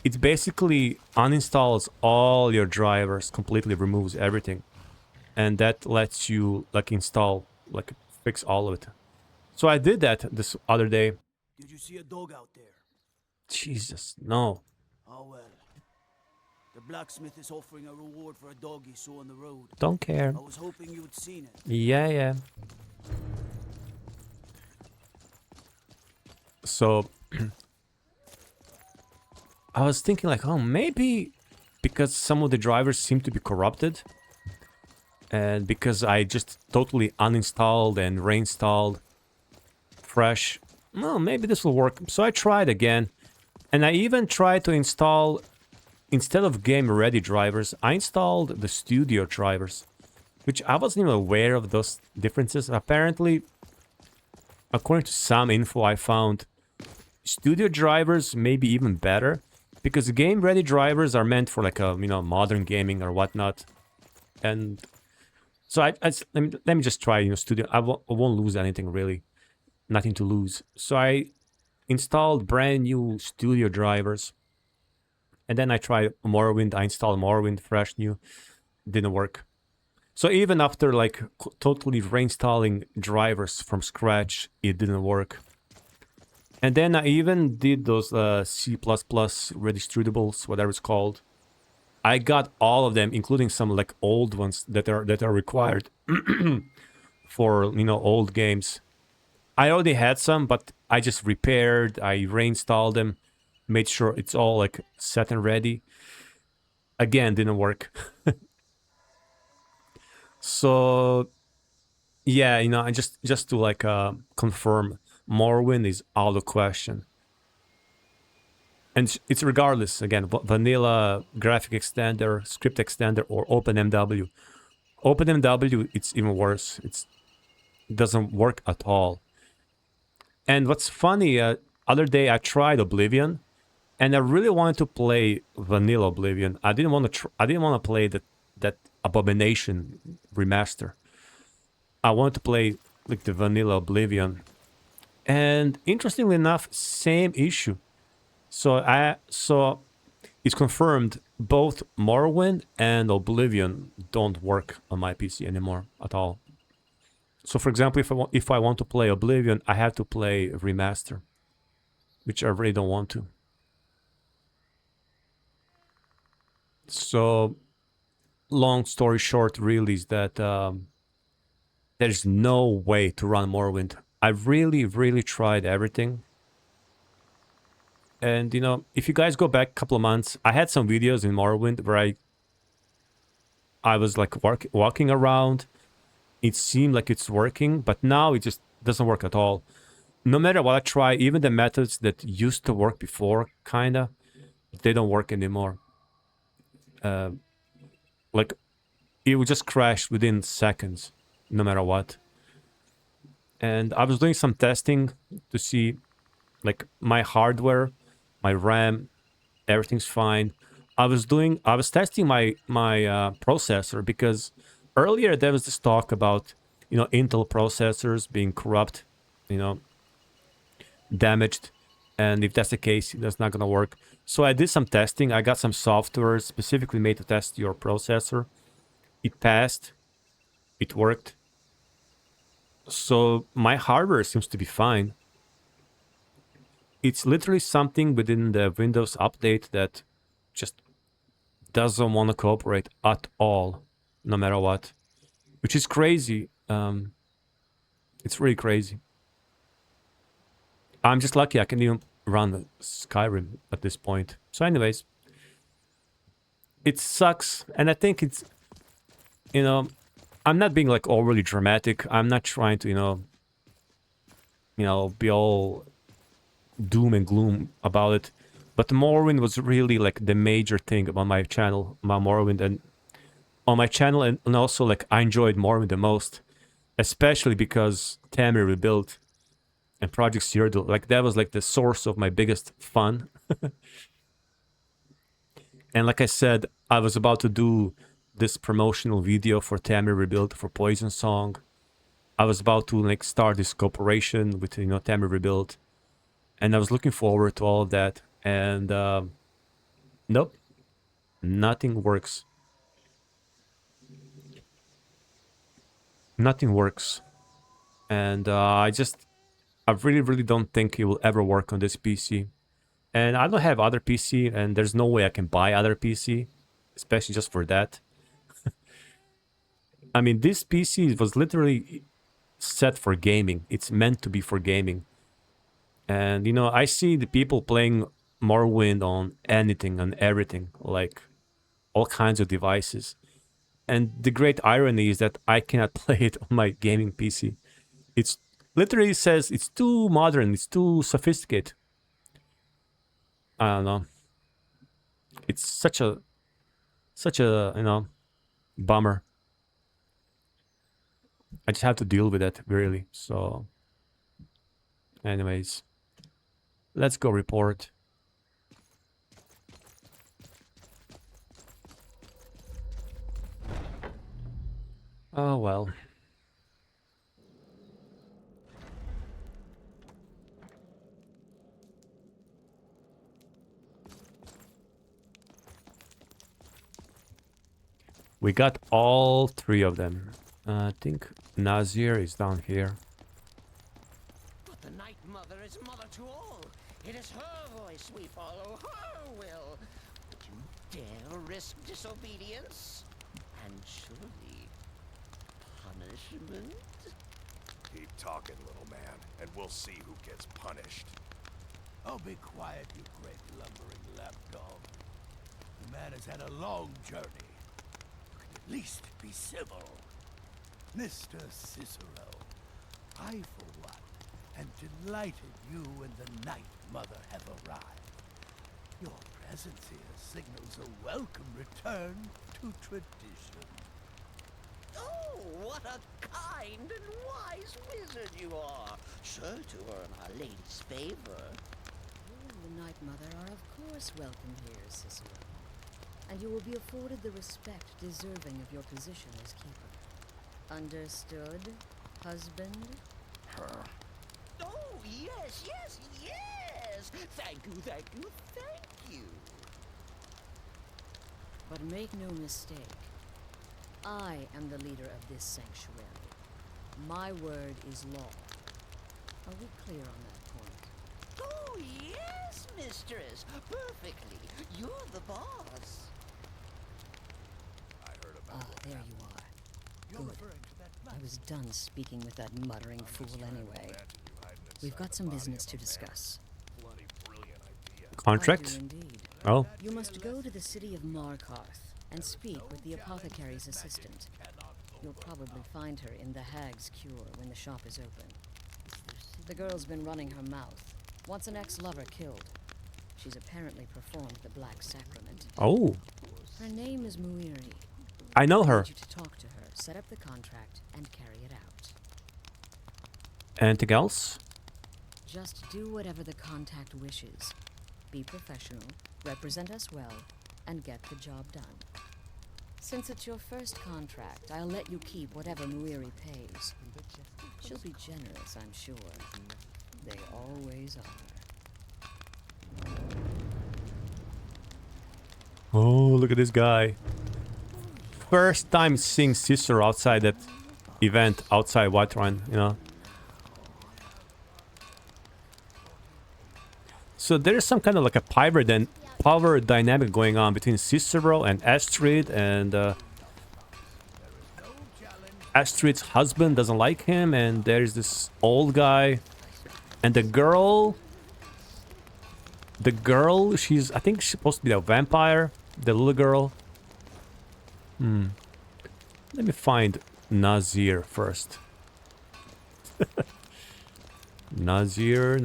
It basically uninstalls all your drivers, completely removes everything, and that lets you like install, like fix all of it. So I did that this other day. Did you see a dog out there? Jesus, no. Oh well. The blacksmith is offering a reward for a dog he saw on the road. Don't care. I was hoping you had seen it. Yeah. So I was thinking like, oh, maybe because some of the drivers seem to be corrupted, and because I just totally uninstalled and reinstalled fresh, well, maybe this will work. So I tried again, and I even tried to install, instead of game ready drivers, I installed the studio drivers, which I wasn't even aware of those differences. Apparently, according to some info I found, studio drivers may be even better, because game ready drivers are meant for like a, you know, modern gaming or whatnot. And so let me just try, you know, studio. I won't lose anything really, nothing to lose. So I installed brand new studio drivers, and then I tried Morrowind. I installed Morrowind fresh new, didn't work. So even after like totally reinstalling drivers from scratch, it didn't work. And then I even did those C++ redistributables, whatever it's called. I got all of them, including some like old ones that are required for, you know, old games. I already had some, but I just repaired, I reinstalled them, made sure it's all like set and ready. Again, didn't work. So yeah, you know, I just to like confirm, Morrowind is out of question. And it's regardless, again, vanilla, graphic extender, script extender, or OpenMW. OpenMW, it's even worse. It doesn't work at all. And what's funny, other day I tried Oblivion, and I really wanted to play vanilla Oblivion. I didn't want to. I didn't want to play that Abomination remaster. I wanted to play like the vanilla Oblivion, and interestingly enough, same issue. So it's confirmed both Morrowind and Oblivion don't work on my PC anymore at all. So for example, if I want to play Oblivion, I have to play remaster, which I really don't want to. So long story short, really, is that there's no way to run Morrowind. I really tried everything. And, you know, if you guys go back a couple of months, I had some videos in Morrowind where I was like walking around. It seemed like it's working, but now it just doesn't work at all. No matter what I try, even the methods that used to work before, kinda, they don't work anymore. Like, it would just crash within seconds, no matter what. And I was doing some testing to see, like, my hardware, my RAM, everything's fine. I was testing my processor, because earlier there was this talk about, you know, Intel processors being corrupt, you know, damaged, and if that's the case, that's not gonna work. So I did some testing. I got some software specifically made to test your processor. It passed. It worked. So my hardware seems to be fine. It's literally something within the Windows update that just doesn't want to cooperate at all, no matter what, which is crazy. It's really crazy. I'm just lucky I can even run Skyrim at this point. So anyways, it sucks, and I think it's, you know, I'm not being like overly dramatic. I'm not trying to, you know, be all doom and gloom about it. But Morrowind was really like the major thing about my channel, about Morrowind, and on my channel, and also like I enjoyed Morrowind the most, especially because Tamir Rebuilt and Project Cyrodiil, like that was like the source of my biggest fun. And like I said, I was about to do this promotional video for Tamir Rebuilt for Poison Song. I was about to like start this cooperation with, you know, Tamir Rebuilt, and I was looking forward to all of that. And nope, nothing works. Nothing works. And I really don't think it will ever work on this PC. And I don't have other PC, and there's no way I can buy other PC, especially just for that. I mean, this PC was literally set for gaming. It's meant to be for gaming. And, you know, I see the people playing Morrowind on anything, on everything, like all kinds of devices. And the great irony is that I cannot play it on my gaming PC. It's literally says it's too modern, it's too sophisticated. I don't know. It's such a, you know, bummer. I just have to deal with it, really. So, anyways, let's go report. Oh, well. We got all three of them. I think Nazir is down here. Got the Night Mother is mother to all. It is her voice we follow, her will. Would you dare risk disobedience? And surely punishment? Keep talking, little man, and we'll see who gets punished. Oh, be quiet, you great lumbering lapdog. The man has had a long journey. You can at least be civil. Mr. Cicero, I, for one, am delighted you and the Night Mother have arrived. Your presence here signals a welcome return to tradition. Oh, what a kind and wise wizard you are! Sure to earn Our Lady's favor. The Night Mother are of course welcome here, Cicero. And you will be afforded the respect deserving of your position as keeper. Understood, husband? Oh, yes, yes, yes! Thank you, thank you, thank you! But make no mistake, I am the leader of this sanctuary. My word is law. Are we clear on that point? Oh, yes, mistress! Perfectly! You're the boss! I heard about there you are. Good. I was done speaking with that muttering fool anyway. We've got some business to discuss. Contract? I do indeed. Oh. You must go to the city of Markarth and speak with the apothecary's assistant. You'll probably find her in the Hag's Cure when the shop is open. The girl's been running her mouth. Wants an ex-lover killed. She's apparently performed the Black Sacrament. Oh. Her name is Muiri. I know her. I need you to talk to her, set up the contract, and carry it out. Anything else? Just do whatever the contact wishes. Be professional, represent us well, and get the job done. Since it's your first contract, I'll let you keep whatever Muiri pays. She'll be generous, I'm sure. They always are. Oh, look at this guy. First time seeing Cicero outside that event, outside Whiterun, you know. So there's some kind of like a power dynamic going on between Cicero and Astrid, and Astrid's husband doesn't like him, and there's this old guy, and the girl, she's, I think she's supposed to be a vampire, the little girl. Let me find Nazir first. Nazir,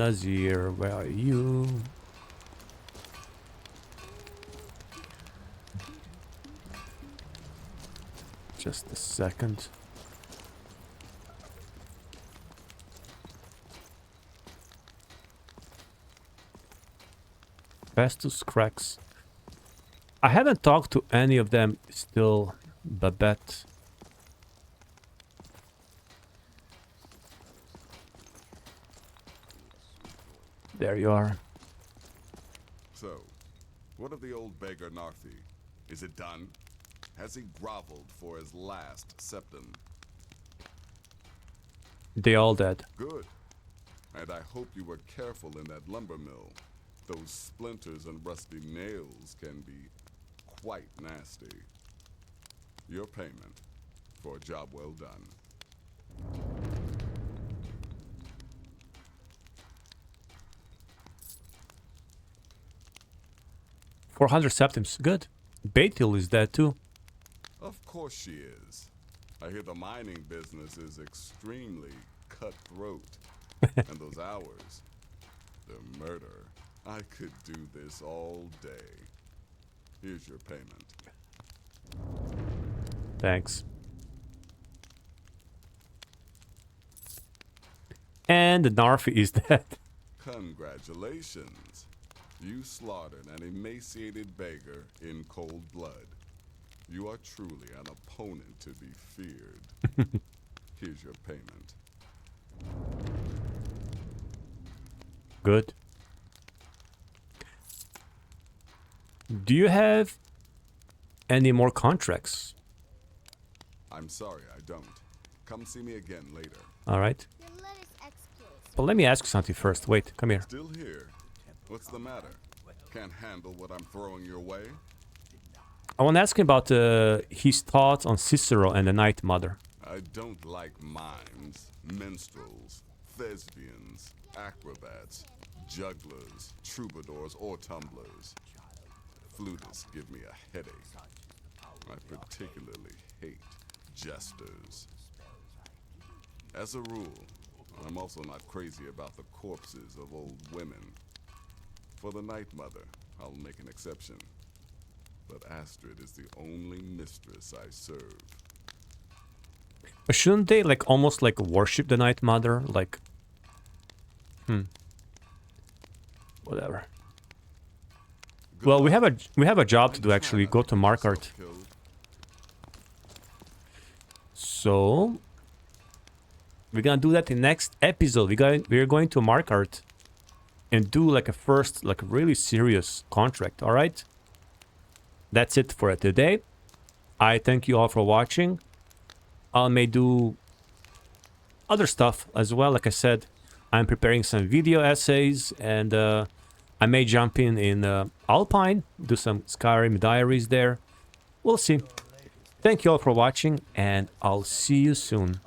where are you? Just a second. Festus Cracks. I haven't talked to any of them still, Babette. There you are. So, what of the old beggar Narthi? Is it done? Has he groveled for his last septum? They all dead. Good. And I hope you were careful in that lumber mill. Those splinters and rusty nails can be quite nasty. Your payment for a job well done. 400 septims. Good. Betil is dead too. Of course she is. I hear the mining business is extremely cutthroat. And those hours, the murder. I could do this all day. Here's your payment. Thanks. And the Narfi is dead. Congratulations. You slaughtered an emaciated beggar in cold blood. You are truly an opponent to be feared. Here's your payment. Good. Do you have any more contracts? I'm sorry, I don't. Come see me again later. All right. Your lettuce exploits But let me ask you something first. Wait, come here. Still here? What's the matter? Can't handle what I'm throwing your way? I want to ask him about his thoughts on Cicero and the Night Mother. I don't like mimes, minstrels, thespians, acrobats, jugglers, troubadours, or tumblers. Flutists give me a headache. I particularly hate jesters. As a rule, I'm also not crazy about the corpses of old women. For the Night Mother, I'll make an exception. But Astrid is the only mistress I serve. But shouldn't they like almost like worship the Night Mother? Like, whatever. Well, we have a job to do actually. Go to Markart. So we're gonna do that in next episode. We're going to Markart and do like a first like really serious contract. All right. That's it for today. I thank you all for watching. I may do other stuff as well. Like I said, I'm preparing some video essays, and I may jump in Alpine, do some Skyrim diaries there. We'll see. Thank you all for watching, and I'll see you soon.